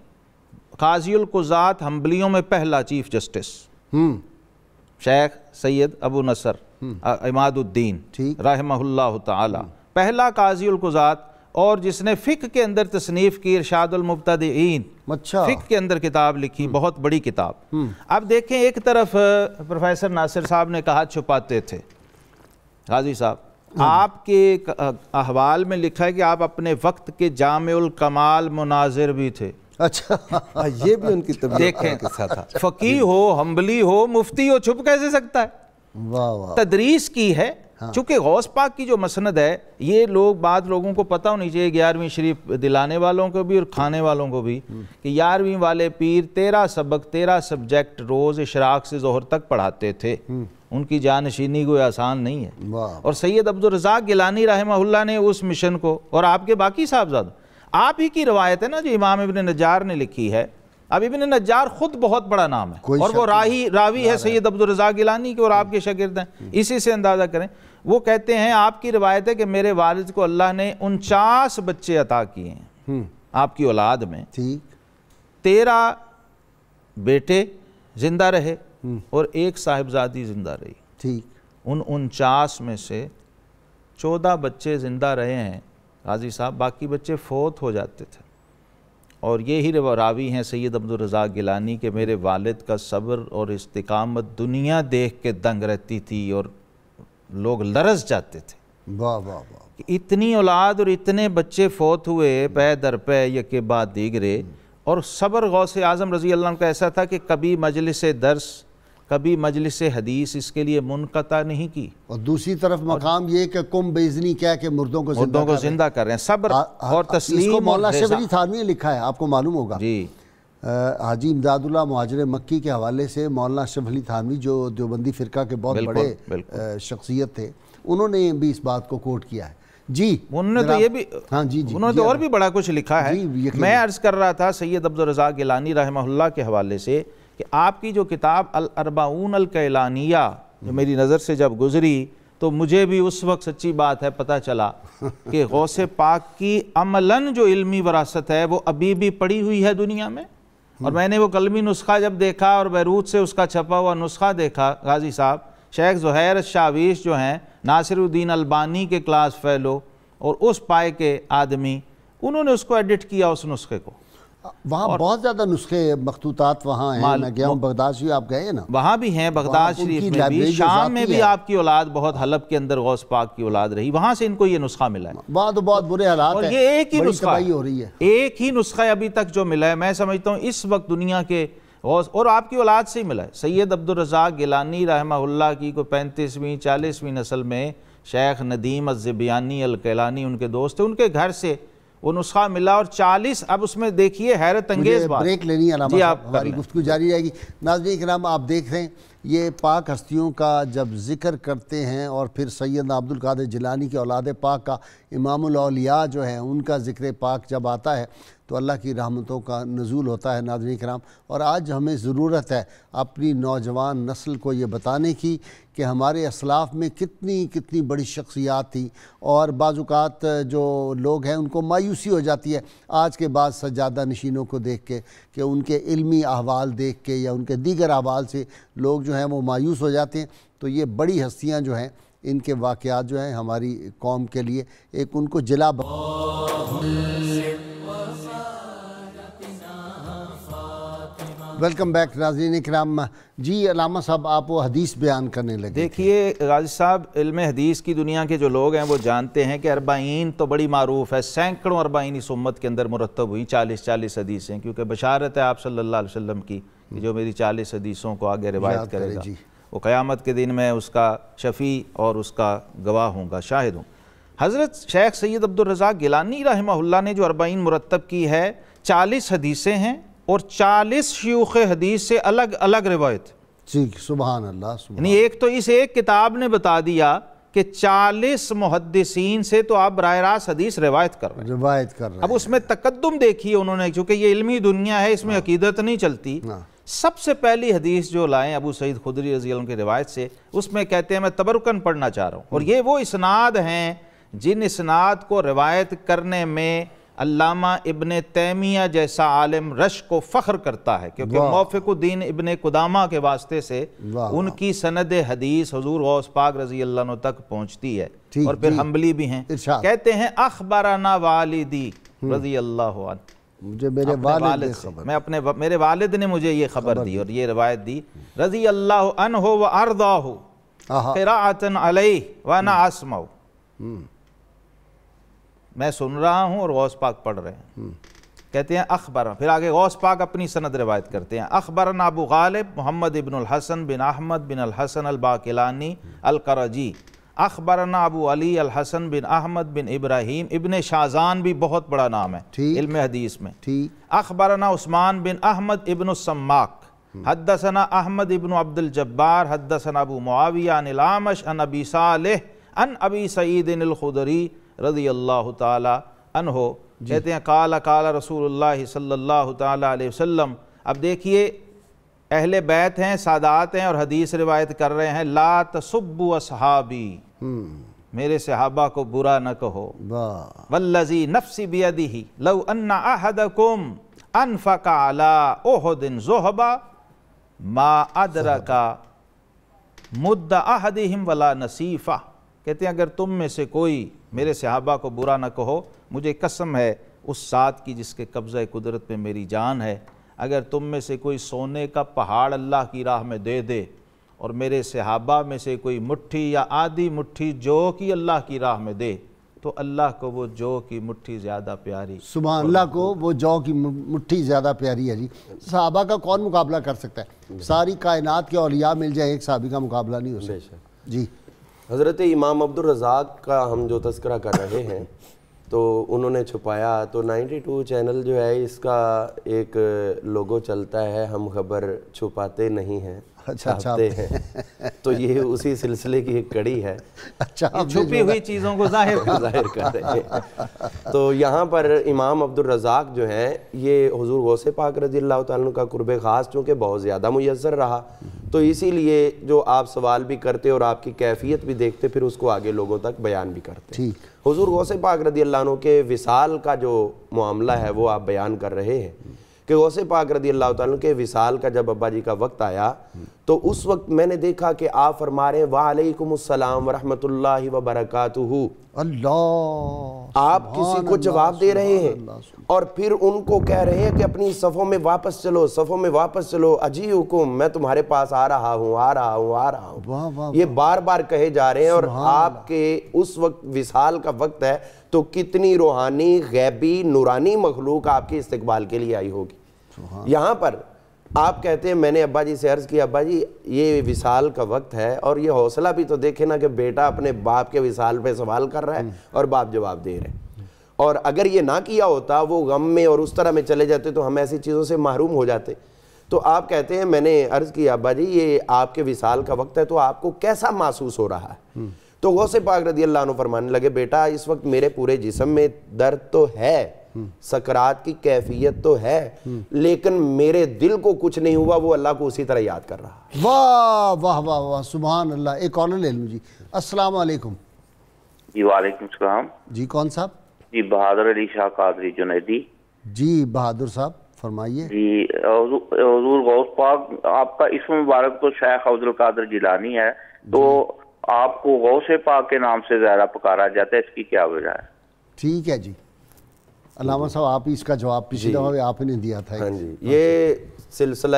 قاضی القضات حنبلیوں میں پہلا چیف جسٹس شیخ سید ابو نصر عماد الدین رحمہ اللہ تعالی, پہلا قاضی القضات, اور جس نے فقہ کے اندر تصنیف کی ارشاد المبتدئین, فقہ کے اندر کتاب لکھی, بہت بڑی کتاب. اب دیکھیں ایک طرف پروفیسر ناصر صاحب نے کہا چھپاتے تھے, غازی صاحب آپ کے احوال میں لکھا ہے کہ آپ اپنے وقت کے جامع الکمال مناظر بھی تھے. اچھا یہ بھی ان کی طبیعت کا قصہ تھا. فقیہ ہو, حنبلی ہو, مفتی ہو, چھپ کیسے سکتا ہے؟ تدریس کی ہے. چونکہ غوث پاک کی جو مسند ہے, یہ لوگ بعض لوگوں کو پتہ ہونی چاہیے, 11ویں شریف دلانے والوں کو بھی اور کھانے والوں کو بھی, کہ 11ویں والے پیر 13 سبق 13 سبجیکٹ روز اشراق سے ظہر تک پڑھاتے تھے. ان کی جانشینی کوئی آسان نہیں ہے. اور سید عبد الرزاق گیلانی رحمہ اللہ نے اس مشن کو, اور آپ کے باقی صاحبزادہ, آپ ہی کی روایت ہے نا جو امام ابن نجار نے لکھی ہے. اب ابن نجار خود بہت بڑا نام ہے, اور وہ راوی ہے سید عبد الرزاق گیلانی کے, اور آپ کے شاگرد ہیں. اسی سے اندازہ کریں. وہ کہتے ہیں, آپ کی روایت ہے کہ میرے والد کو اللہ نے 49 بچے عطا کیے ہیں آپ کی اولاد میں. 13 بیٹے زندہ رہے اور 1 صاحبزادی زندہ رہی. ان 49 میں سے 14 بچے زندہ رہے ہیں غازی صاحب, باقی بچے فوت ہو جاتے تھے. اور یہی راوی ہیں سید عبد الرزاق گیلانی کہ میرے والد کا صبر اور استقامت دنیا دیکھ کے دنگ رہتی تھی, اور لوگ لرز جاتے تھے. واہ واہ واہ, اتنی اولاد اور اتنے بچے فوت ہوئے پے در پے یکے بعد دیگرے. اور صبر غوث اعظم رضی اللہ عنہ کا ایسا تھا کہ کبھی مجلس درس, کبھی مجلس حدیث اس کے لیے منقطع نہیں کی. اور دوسری طرف مقام یہ کہ کم بیزنی کہہ کہ مردوں کو زندہ کر رہے ہیں. صبر اور تسلیم. اس کو مولانا شیخ علی تھانوی نے لکھا ہے, آپ کو معلوم ہوگا. جی, حاجی امداد اللہ مہاجر مکی کے حوالے سے مولانا شیخ علی تھانوی جو دیوبندی فرقہ کے بہت بڑے شخصیت تھے, انہوں نے بھی اس بات کو کوٹ کیا ہے. جی انہوں نے تو یہ بھی, انہوں نے تو اور بھی بڑا کچھ لکھا ہے. میں عرض کر رہا تھا سید عبد الرزاق گیلانی رحمہ اللہ کے حوالے سے کہ آپ کی جو کتاب الاربعون الکیلانیہ جو میری نظر سے جب گزری, تو مجھے بھی اس وقت سچی بات ہے پتہ چلا کہ غوث پاک کی عملاً جو علمی وراثت ہے وہ ابھی بھی پڑی ہوئی ہے دنیا میں. اور میں نے وہ قلمی نسخہ جب دیکھا اور بیروت سے اس کا چھپا ہوا نسخہ دیکھا، غازی صاحب شیخ زہیر شاویش جو ہیں ناصر الدین البانی کے کلاس فیلو اور اس پائے کے آدمی، انہوں نے اس کو ایڈٹ کیا اس نسخے کو۔ وہاں بہت زیادہ نسخے مخطوطات وہاں ہیں، میں گیا ہوں بغداد شریف، آپ گئے ہیں نا؟ وہاں بھی ہیں، بغداد شریف میں بھی، شام میں بھی آپ کی اولاد بہت، حلب کے اندر غوث پاک کی اولاد رہی، وہاں سے ان کو یہ نسخہ ملا ہے۔ بہت برے حالات ہیں، اور یہ ایک ہی نسخہ ہو رہی ہے، ایک ہی نسخہ ابھی تک جو ملا ہے، میں سمجھتا ہوں اس وقت دنیا کے غوث اور آپ کی اولاد سے ہی ملا ہے۔ سید عبدالرزاق گیلانی رحمہ اللہ کی کوئی 35ویں 40ویں نسل میں شیخ ندیم الزبیانی الکیلانی ان کے دوست تھے، ان کے گھر سے وہ نسخہ ملا، اور 40 اب اس میں دیکھیے حیرت انگیز بات، بریک لینی ہے علامہ جی صاحب، آپ ہماری گفتگو جاری رہے گی۔ ناظرین کرام، آپ دیکھ رہے ہیں یہ پاک ہستیوں کا جب ذکر کرتے ہیں اور پھر سیدنا عبدالقادر جیلانی کے اولاد پاک کا، امام الاولیاء جو ہیں ان کا ذکر پاک جب آتا ہے تو اللہ کی رحمتوں کا نزول ہوتا ہے۔ ناظرین کرام، اور آج ہمیں ضرورت ہے اپنی نوجوان نسل کو یہ بتانے کی کہ ہمارے اسلاف میں کتنی بڑی شخصیات تھیں، اور بعض اوقات جو لوگ ہیں ان کو مایوسی ہو جاتی ہے آج کے بعد سجادہ نشینوں کو دیکھ کے، کہ ان کے علمی احوال دیکھ کے یا ان کے دیگر احوال سے لوگ جو ہیں وہ مایوس ہو جاتے ہیں۔ تو یہ بڑی ہستیاں جو ہیں ان کے واقعات جو ہیں ہماری قوم کے لیے ایک ان کو جلا ویلکم بیک ناظرین کرام۔ جی علامہ صاحب، آپ وہ حدیث بیان کرنے لگے۔ دیکھیے غازی صاحب، علم حدیث کی دنیا کے جو لوگ ہیں وہ جانتے ہیں کہ 40 تو بڑی معروف ہے، سینکڑوں 40 اس امت کے اندر مرتب ہوئی، 40 حدیثیں، کیونکہ بشارت ہے آپ صلی اللہ علیہ وسلم کی کہ جو میری 40 حدیثوں کو آگے روایت کرے گا وہ قیامت کے دن میں اس کا شفیع اور اس کا گواہ ہوں گا، شاہد ہوں۔ حضرت شیخ سید عبدالرزاق گیلانی رحمہ اللہ نے جو 40 مرتب کی ہے، 40 حدیثیں ہیں اور 40 شیوخ حدیث سے الگ الگ روایت، سبحان اللہ، یعنی ایک تو اس ایک کتاب نے بتا دیا کہ 40 محدثین سے تو آپ براہ راست حدیث روایت کر رہے ہیں۔ اب اس میں تقدم دیکھیے انہوں نے، کیونکہ یہ علمی دنیا ہے، اس میں عقیدت نہیں چلتی۔ سب سے پہلی حدیث جو لائیں ابو سعید خدری رضی اللہ عنہ کی روایت سے، اس میں کہتے ہیں، میں تبرکن پڑھنا چاہ رہا ہوں، اور یہ وہ اسناد ہیں جن اسناد کو روایت کرنے میں علامہ ابن تیمیہ جیسا عالم رش کو فخر کرتا ہے، کیونکہ موفق الدین ابن قدامہ کے واسطے سے ان کی سند حدیث حضور غوث پاک رضی اللہ عنہ تک پہنچتی ہے، اور پھر حنبلی بھی ہیں۔ کہتے ہیں اخبرنا والدی رضی اللہ عنہ، مجھے میرے والد نے میرے والد نے مجھے یہ خبر دی اور یہ روایت دی، رضی اللہ عنہ و ارضاہ قراءۃ علیہ وانا اسمع، میں سن رہا ہوں اور غوث پاک پڑھ رہے ہیں۔ کہتے ہیں اخبرنا، پھر آگے غوث پاک اپنی سند روایت کرتے ہیں، اخبرنا ابو غالب محمد ابن الحسن بن احمد بن الحسن الباقلانی القرجی، اخبرنا ابو علی الحسن بن احمد بن ابراہیم ابن شازان، بھی بہت بڑا نام ہے علم حدیث میں، اخبرنا عثمان بن احمد ابن السماک، حدثنا احمد ابن عبد الجبار، حدثنا ابو معاویہ عن الاعمش عن ابی صالح عن ابی سعید الخدری رضی اللہ تعالی عنہ، کہتے ہیں قال قال رسول اللہ صلی اللہ تعالی علیہ وسلم۔ اب دیکھیے اہل بیت ہیں، سادات ہیں، اور حدیث روایت کر رہے ہیں، لا تسبوا اصحابی، میرے صحابہ کو برا نہ کہو، والذی نفسی بیدہ لو ان احدکم انفق علی احد ذہبا ما ادرک مد احدہم ولا نصیفہ، کہتے ہیں اگر تم میں سے کوئی، میرے صحابہ کو برا نہ کہو، مجھے قسم ہے اس ذات کی جس کے قبضہ قدرت میں میری جان ہے، اگر تم میں سے کوئی سونے کا پہاڑ اللہ کی راہ میں دے دے اور میرے صحابہ میں سے کوئی مٹھی یا آدھی مٹھی جو کی اللہ کی راہ میں دے، تو اللہ کو وہ جو کی مٹھی زیادہ پیاری، سبحان اللہ کو وہ جو کی مٹھی زیادہ پیاری ہے۔ جی صحابہ کا کون مقابلہ کر سکتا ہے؟ ساری کائنات کے اولیاء مل جائے، ایک صحابی کا مقابلہ نہیں ہو سکتا۔ جی حضرت امام عبدالرزاق کا ہم جو تذکرہ کر رہے ہیں تو انہوں نے چھپایا، تو 92 چینل جو ہے اس کا ایک لوگو چلتا ہے، ہم خبر چھپاتے نہیں ہیں، چھاپتے ہیں، تو یہ اسی سلسلے کی ایک کڑی ہے، چھپی ہوئی چیزوں کو ظاہر کر رہے ہیں۔ تو یہاں پر امام عبدالرزاق جو ہیں یہ حضور غوث پاک رضی اللہ تعالیٰ عنہ کا قرب خاص چونکہ بہت زیادہ میسر رہا، تو اسی لیے جو آپ سوال بھی کرتے اور آپ کی کیفیت بھی دیکھتے پھر اس کو آگے لوگوں تک بیان بھی کرتے۔ حضور غوث پاک رضی اللہ عنہ کے وصال کا جو معاملہ ہے وہ آپ بیان کر رہے ہیں کہ غوث پاک رضی اللہ تعالیٰ عنہ کے وصال کا جب ابا جی کا وقت آیا تو اس وقت میں نے دیکھا کہ آپ فرما رہے ہیں وعلیکم السلام ورحمۃ اللہ وبرکاتہ، اللہ آپ کسی کو جواب دے رہے ہیں اور پھر ان کو کہہ رہے ہیں کہ اپنی صفوں میں واپس چلو، صفوں میں واپس چلو، اجی حکم میں تمہارے پاس آ رہا ہوں آ رہا ہوں آ رہا ہوں، یہ بار بار کہے جا رہے ہیں۔ اور آپ کے اس وقت وصال کا وقت ہے تو کتنی روحانی غیبی نورانی مخلوق آپ کے استقبال کے لیے آئی ہوگی۔ یہاں پر آپ کہتے ہیں، میں نے ابا جی سے عرض کیا ابا جی یہ وصال کا وقت ہے، اور یہ حوصلہ بھی تو دیکھیں نا کہ بیٹا اپنے باپ کے وصال پہ سوال کر رہا ہے اور باپ جواب دے رہے ہیں، اور اگر یہ نہ کیا ہوتا وہ غم میں اور اس طرح میں چلے جاتے تو ہم ایسی چیزوں سے محروم ہو جاتے۔ تو آپ کہتے ہیں میں نے عرض کیا ابا جی یہ آپ کے وصال کا وقت ہے تو آپ کو کیسا محسوس ہو رہا ہے؟ تو غوث پاک رضی اللہ عنہ فرمانے لگے بیٹا اس وقت میرے پورے جسم میں درد تو ہے، سکرات کی کیفیت تو ہے، لیکن میرے دل کو کچھ نہیں ہوا، وہ اللہ کو اسی طرح یاد کر رہا۔ واہ واہ واہ واہ سبحان اللہ۔ ایک کالر لے لوں جی۔ السلام علیکم۔ جی وعلیکم السلام۔ جی کون صاحب؟ جی بہادر علی شاہ قادری جنیدی۔ جی بہادر صاحب فرمائیے۔ جی حضور غوث پاک آپ کا اسم مبارک تو شیخ عبد القادر جیلانی ہے، تو آپ کو غوث پاک کے نام سے زیادہ پکارا جاتا ہے، اس کی کیا وجہ ہے؟ ٹھیک ہے جی، علامہ صاحب آپ ہی اس کا جواب پچھلی دفعہ آپ نے دیا تھا۔ ہاں جی، یہ سلسلہ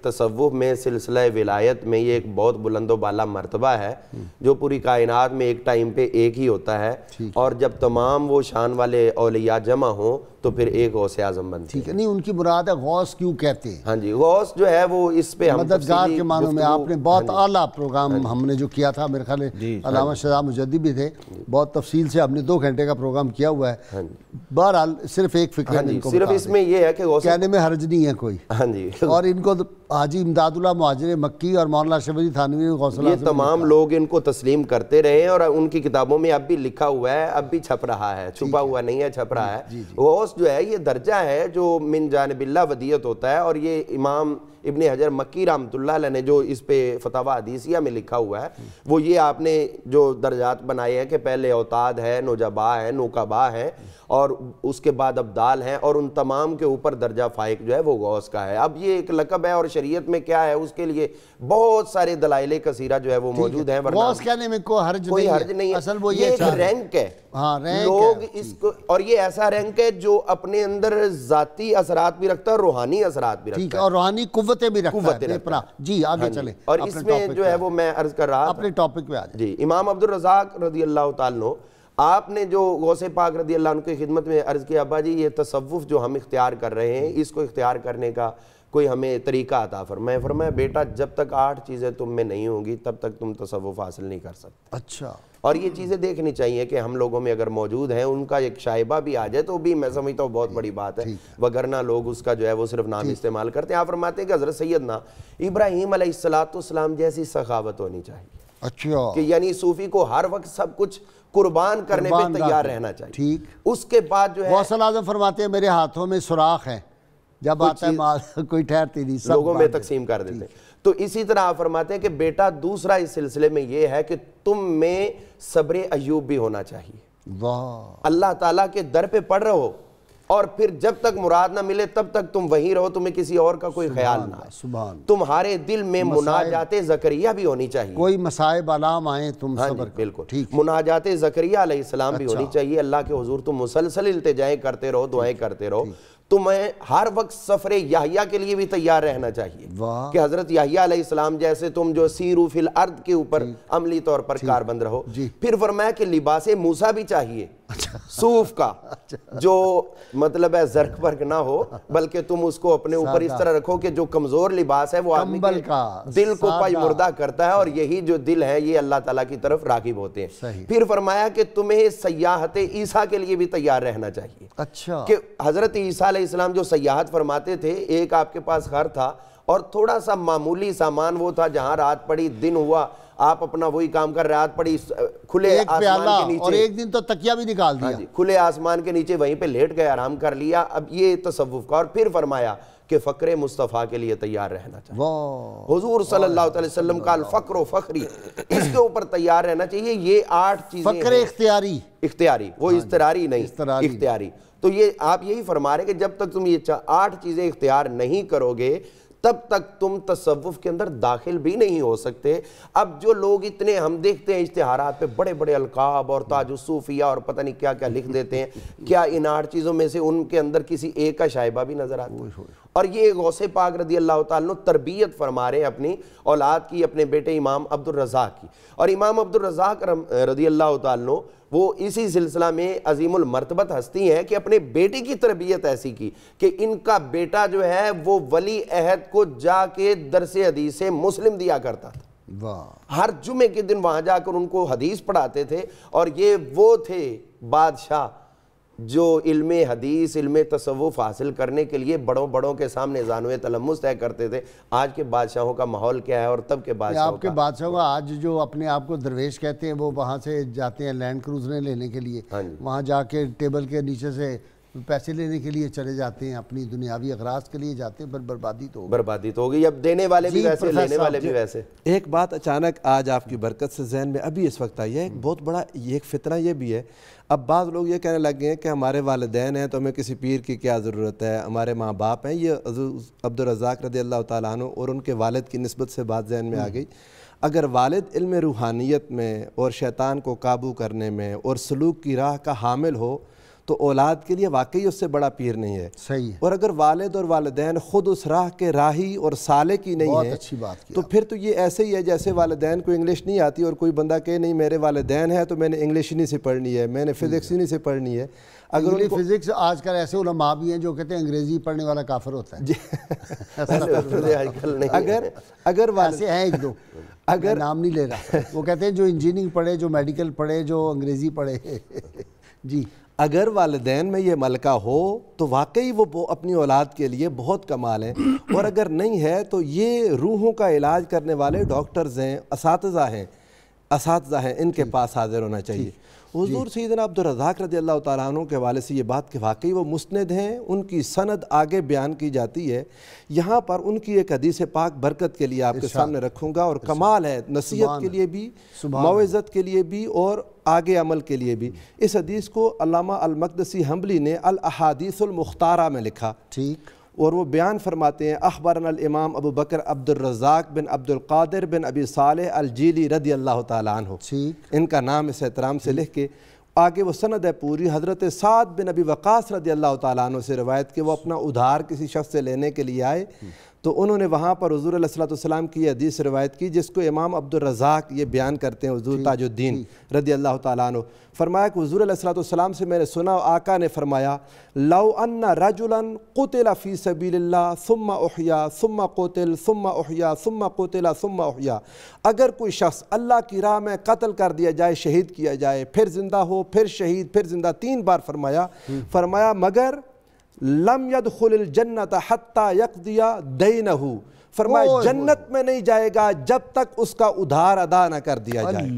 تصوف میں، سلسلہ ولایت میں یہ ایک بہت بلند و بالا مرتبہ ہے جو پوری کائنات میں ایک ٹائم پہ ایک ہی ہوتا ہے، اور جب تمام وہ شان والے اولیاء جمع ہوں تو پھر ایک غوث اعظم بنتے ہیں۔ ٹھیک ہے، نہیں ان کی مراد ہے غوث کیوں کہتے ہیں؟ ہاں جی، غوث جو ہے وہ اس پہ ہم مددگار کے معنوں میں آپ نے بہت اعلیٰ پروگرام ہم نے جو کیا تھا، میرے خیال ہے علامہ شہزاد مجدی بھی تھے، بہت تفصیل سے ہم نے 2 گھنٹے کا پروگرام کیا ہوا ہے۔ بہرحال صرف ایک فکر صرف اس میں یہ ہے کہ غوث کہنے میں حرج نہیں ہے کوئی۔ ہاں جی، اور ان کو حاجی امداد اللہ مہاجر مکی اور مولانا اشرف علی تھانوی غوث یہ تمام لوگ ان کو تسلیم کرتے رہے ہیں، اور ان کی کتابوں میں اب بھی لکھا ہوا ہے، اب بھی چھپ رہا ہے، چھپا ہوا نہیں ہے، چھپ رہا ہے۔ غوث جو ہے یہ درجہ ہے جو من جانب اللہ ودیت ہوتا ہے، اور یہ امام ابن حجر مکی رحمۃ اللہ علیہ نے جو اس پہ فتاوی حدیثیہ میں لکھا ہوا ہے وہ یہ آپ نے جو درجات بنائے ہیں کہ پہلے اوتاد ہے، نجبا ہے، نوکبا ہے، اور اس کے بعد ابدال ہیں، اور ان تمام کے اوپر درجہ فائق جو ہے وہ غوث کا ہے۔ اب یہ ایک لقب ہے، اور شریعت میں کیا ہے اس کے لیے بہت سارے دلائل کثیرہ جو ہے وہ موجود ہیں، غوث کہنے میں کوئی حرج نہیں ہے، اصل وہ یہ ایک رینک ہے، لوگ اس کو، اور یہ ایسا رینک ہے جو اپنے اندر ذاتی اثرات بھی رکھتا ہے اور روحانی اثرات بھی رکھتا ہے، اور روحانی قوتیں بھی رکھتا ہے۔ جی آگے چلیں، اور اس میں جو ہے وہ میں عرض کر رہا اپنے ٹاپک پہ آ جائیں۔ جی، امام عبد الرزاق رضی اللہ تعالیٰ عنہ، آپ نے جو غوث پاک رضی اللہ عنہ کی خدمت میں عرض کیا ابا جی یہ تصوف جو ہم اختیار کر رہے ہیں اس کو اختیار کرنے کا کوئی ہمیں طریقہ عطا فرمائے۔ فرمایا بیٹا جب تک 8 چیزیں تم میں نہیں ہوں گی تب تک تم تصوف حاصل نہیں کر سکتے۔ اچھا، اور یہ چیزیں دیکھنی چاہیے کہ ہم لوگوں میں اگر موجود ہیں، ان کا ایک شائبہ بھی آ جائے تو بھی میں سمجھتا ہوں بہت بڑی بات ہے، وگرنہ لوگ اس کا جو ہے وہ صرف نام استعمال کرتے ہیں۔ آپ فرماتے ہیں کہ حضرت سیدنا ابراہیم علیہ السلام جیسی سخاوت ہونی چاہیے، اچھا، کہ یعنی صوفی کو ہر وقت سب کچھ قربان کرنے پہ تیار رہنا چاہیے۔ ٹھیک، اس کے بعد جو ہے غوث اعظم فرماتے ہیں میرے ہاتھوں میں سوراخ ہے، جب آتا ہے مال کوئی ٹھہرتی نہیں، سب لوگوں میں تقسیم کر دیتے ہیں۔ تو اسی طرح آپ فرماتے ہیں کہ بیٹا دوسرا اس سلسلے میں یہ ہے کہ تم میں صبر ایوب بھی ہونا چاہیے۔ واہ، اللہ تعالیٰ کے در پہ پڑھ رہو، اور پھر جب تک مراد نہ ملے تب تک تم وہیں رہو، تمہیں کسی اور کا کوئی خیال نہ آئے۔ سبحان، تمہارے دل میں مناجات زکریا بھی ہونی چاہیے، کوئی مصائب علام آئیں تم صبر کرو۔ بالکل، مناجات زکریا علیہ السلام بھی ہونی چاہیے، اللہ کے حضور تم مسلسل التجائیں کرتے رہو، دعائیں کرتے رہو۔ تمہیں ہر وقت سفر یحییٰ کے لیے بھی تیار رہنا چاہیے کہ حضرت یحییٰ علیہ السلام جیسے تم جو سیرو فی الارض کے اوپر عملی طور پر کاربند رہو۔ پھر فرمایا کہ لباس موسیٰ بھی چاہیے، صوف کا، جو مطلب ہے زرق برق نہ ہو، بلکہ تم اس کو اپنے اوپر اس طرح رکھو کہ جو کمزور لباس ہے وہ آدمی کے دل کو پائی مردہ کرتا ہے، اور یہی جو دل ہے یہ اللہ تعالیٰ کی طرف راغب ہوتے ہیں۔ پھر فرمایا کہ تمہیں سیاحت عیسیٰ کے لیے بھی تیار رہنا چاہیے۔ اچھا، کہ حضرت عیسیٰ علیہ السلام جو سیاحت فرماتے تھے، ایک آپ کے پاس گھر تھا اور تھوڑا سا معمولی سامان وہ تھا، جہاں رات پڑی دن ہوا آپ اپنا وہی کام کر رات پڑی کھلے آسمان کے نیچے، اور ایک دن تو تکیہ بھی نکال دیا، کھلے آسمان کے نیچے وہیں پہ لیٹ گئے، آرام کر لیا۔ اب یہ تصوف کا، اور پھر فرمایا کہ فقر مصطفیٰ کے لیے تیار رہنا چاہیے۔ حضور صلی اللہ علیہ وسلم کا الفقر و فخری، اس کے اوپر تیار رہنا چاہیے۔ یہ 8 چیزیں، فقر اختیاری، اختیاری، وہ اضطراری نہیں، اختیاری۔ تو یہ آپ یہی فرما رہے ہیں کہ جب تک تم یہ 8 چیزیں اختیار نہیں کرو گے تب تک تم تصوف کے اندر داخل بھی نہیں ہو سکتے۔ اب جو لوگ اتنے ہم دیکھتے ہیں اشتہارات پہ بڑے بڑے القاب اور تاج الصوفیہ اور پتہ نہیں کیا کیا لکھ دیتے ہیں، کیا ان 8 چیزوں میں سے ان کے اندر کسی ایک کا شائبہ بھی نظر آتا ہے؟ اور یہ غوث پاک رضی اللہ تعالیٰ عنہ تربیت فرما رہے ہیں اپنی اولاد کی، اپنے بیٹے امام عبد الرزاق کی۔ اور امام عبد الرزاق رضی اللہ تعالیٰ عنہ وہ اسی سلسلہ میں عظیم المرتبت ہستی ہیں کہ اپنے بیٹے کی تربیت ایسی کی کہ ان کا بیٹا جو ہے وہ ولی عہد کو جا کے درس حدیث مسلم دیا کرتا تھا، ہر جمعے کے دن وہاں جا کر ان کو حدیث پڑھاتے تھے۔ اور یہ وہ تھے بادشاہ جو علم حدیث علم تصوف حاصل کرنے کے لیے بڑوں بڑوں کے سامنے زانوِ تلمس طے کرتے تھے۔ آج کے بادشاہوں کا ماحول کیا ہے اور تب کے بادشاہوں کا؟ آپ کے بادشاہوں کا آج جو اپنے آپ کو درویش کہتے ہیں وہ وہاں سے جاتے ہیں لینڈ کروزریں لینے کے لیے، وہاں جا کے ٹیبل کے نیچے سے پیسے لینے کے لیے چلے جاتے ہیں، اپنی دنیاوی اغراض کے لیے جاتے ہیں، بربادی تو ہو گئی۔ اب دینے والے بھی ویسے، لینے والے بھی ویسے۔ ایک بات اچانک آج آپ کی برکت سے ذہن میں ابھی اس وقت آئی ہے، ایک بہت بڑا ایک فتنہ یہ بھی ہے، اب بعض لوگ یہ کہنے لگ گئے ہیں کہ ہمارے والدین ہیں تو ہمیں کسی پیر کی کیا ضرورت ہے، ہمارے ماں باپ ہیں۔ یہ عبد الرزاق رضی اللہ تعالیٰ عنہ اور ان کے والد کی نسبت سے بات ذہن میں آ گئی۔ اگر والد علم روحانیت میں اور شیطان کو قابو کرنے میں اور سلوک کی راہ کا حامل ہو تو اولاد کے لیے واقعی اس سے بڑا پیر نہیں ہے۔ صحیح ہے۔ اور اگر والد اور والدین خود اس راہ کے راہی اور سالک ہی نہیں ہیں، اچھی بات کی تو پھر تو یہ ایسے ہی ہے جیسے والدین کو انگلش نہیں آتی اور کوئی بندہ کہے نہیں میرے والدین ہیں تو میں نے انگلش ہی نہیں سے پڑھنی ہے، میں نے فزکس ہی نہیں سے پڑھنی ہے۔ اگر فزکس آج کل ایسے علماء بھی ہیں جو کہتے ہیں انگریزی پڑھنے والا کافر ہوتا ہے، اگر ایسے ہیں ایک دو، اگر نام نہیں لے رہا، وہ کہتے ہیں جو انجینئرنگ پڑھے، جو میڈیکل پڑھے، جو انگریزی پڑھے۔ جی، اگر والدین میں یہ ملکہ ہو تو واقعی وہ اپنی اولاد کے لیے بہت کمال ہیں، اور اگر نہیں ہے تو یہ روحوں کا علاج کرنے والے ڈاکٹرز ہیں، اساتذہ ہیں، ان کے پاس حاضر ہونا چاہیے۔ حضور سیدنا عبد الرزاق رضی اللہ تعالیٰ عنہ کے حوالے سے یہ بات کہ واقعی وہ مسند ہیں، ان کی سند آگے بیان کی جاتی ہے۔ یہاں پر ان کی ایک حدیث پاک برکت کے لیے آپ کے سامنے رکھوں گا، اور کمال ہے نصیحت کے لیے بھی، موعظت کے لیے بھی اور آگے عمل کے لیے بھی۔ اس حدیث کو علامہ المقدسی حنبلی نے الاحادیث المختارہ میں لکھا، ٹھیک، اور وہ بیان فرماتے ہیں اخبرنا الامام ابو بکر عبد الرزاق بن عبد القادر بن ابی صالح الجیلی رضی اللہ تعالیٰ عنہ، ان کا نام اس احترام سے لکھ کے آگے وہ سند ہے پوری۔ حضرت سعد بن ابی وقاص رضی اللہ تعالیٰ عنہ سے روایت کہ وہ اپنا ادھار کسی شخص سے لینے کے لیے آئے تو انہوں نے وہاں پر حضور علیہ الصلوۃ والسلام کی یہ حدیث روایت کی جس کو امام عبد الرزاق یہ بیان کرتے ہیں، حضور تاج الدین رضی اللہ تعالیٰ عنہ فرمایا کہ حضور علیہ الصلوۃ والسلام سے میں نے سنا، آقا نے فرمایا لو ان رجلا قتل فی سبیل اللہ ثم احیا ثم قتل ثم احیا ثم قتل ثم احیا، اگر کوئی شخص اللہ کی راہ میں قتل کر دیا جائے، شہید کیا جائے، پھر زندہ ہو، پھر شہید، پھر زندہ، 3 بار فرمایا مگر لم يدخل الجنت حتی یقضی دینہ، فرمایا جنت میں نہیں جائے گا جب تک اس کا ادھار ادا نہ کر دیا جائے۔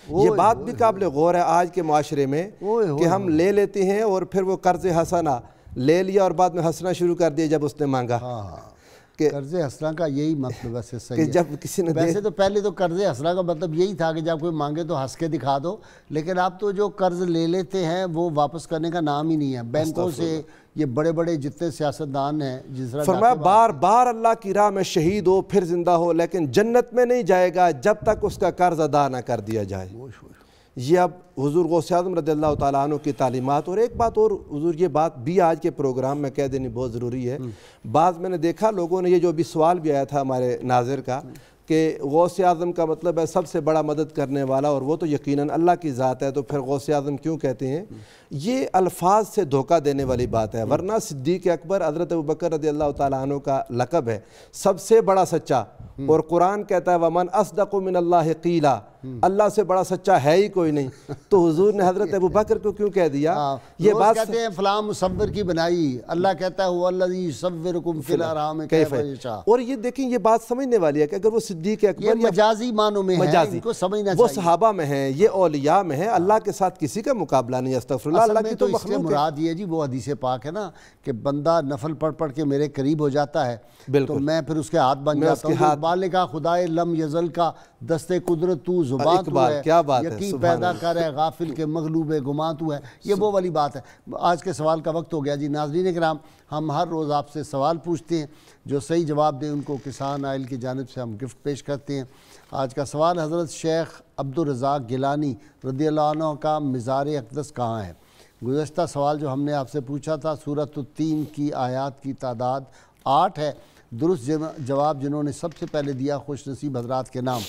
یہ بات بھی قابل غور ہے آج کے معاشرے میں کہ ہم لے لیتے ہیں اور پھر وہ قرض حسنہ لے لیا اور بعد میں ہنسنا شروع کر دیا جب اس نے مانگا۔ قرض حسنہ کا یہی مطلب ویسے صحیح ہے، جب کسی نے ویسے تو پہلے تو قرض حسنہ کا مطلب یہی تھا کہ جب کوئی مانگے تو ہنس کے دکھا دو، لیکن اب تو جو قرض لے لیتے ہیں وہ واپس کرنے کا نام ہی نہیں ہے۔ بینکوں سے یہ بڑے بڑے جتنے سیاستدان ہیں جس طرح فرمایا بار بار اللہ کی راہ میں شہید ہو پھر زندہ ہو لیکن جنت میں نہیں جائے گا جب تک اس کا قرض ادا نہ کر دیا جائے۔ یہ اب حضور غوث اعظم رضی اللہ تعالیٰ عنہ کی تعلیمات۔ اور ایک بات اور حضور یہ بات بھی آج کے پروگرام میں کہہ دینی بہت ضروری ہے، بعض میں نے دیکھا لوگوں نے یہ جو بھی سوال بھی آیا تھا ہمارے ناظر کا کہ غوث اعظم کا مطلب ہے سب سے بڑا مدد کرنے والا، اور وہ تو یقیناً اللہ کی ذات ہے تو پھر غوث اعظم کیوں کہتے ہیں؟ یہ الفاظ سے دھوکہ دینے والی بات ہے، ورنہ صدیق اکبر حضرت ابوبکر رضی اللہ تعالیٰ عنہ کا لقب ہے سب سے بڑا سچا، اور قرآن کہتا ہے وَمَنْ أَصْدَقُ مِنَ اللَّهِ قِيلًا، اللہ سے بڑا سچا ہے ہی کوئی نہیں، تو حضور نے حضرت ابوبکر کو کیوں کہہ دیا؟ یہ بات کہتے ہیں فلاں مصور کی بنائی، اللہ کہتا ہے هُوَ الَّذِي يُصَوِّرُكُمْ فِي الْأَرْحَامِ كَيْفَ يَشَاءُ۔ اور یہ دیکھیں یہ بات سمجھنے والی ہے کہ اگر وہ صدیق اکبر یہ مجازی معنوں میں ہے، ان کو سمجھنا چاہیے، وہ صحابہ میں ہیں، یہ اولیاء میں ہیں، اللہ کے ساتھ کسی کا مقابلہ نہیں، استغفر اللہ، اللہ کی تو اس سے مراد یہ جی وہ حدیث پاک ہے نا کہ بندہ نفل پڑھ کے میرے قریب ہو جاتا ہے تو میں پھر اس کے ہاتھ بن جاتا ہوں۔ اقبال نے کہا خدائے لم یزل کا دستے قدرت تو، زبان تو اقبال، ہے، کیا بات ہے، یقین سبحان پیدا کر ہے، غافل کے مغلوب گمان تو ہے، یہ وہ والی بات ہے۔ آج کے سوال کا وقت ہو گیا جی۔ ناظرین کرام، ہم ہر روز آپ سے سوال پوچھتے ہیں، جو صحیح جواب دیں ان کو کسان آئل کی جانب سے ہم گفٹ پیش کرتے ہیں۔ آج کا سوال حضرت شیخ عبدالرزاق گیلانی رضی اللہ عنہ کا مزار اقدس کہاں ہے؟ گزشتہ سوال جو ہم نے آپ سے پوچھا تھا، سورۃ التین کی آیات کی تعداد 8 ہے۔ درست جواب جنہوں نے سب سے پہلے دیا، خوش نصیب حضرات کے نام: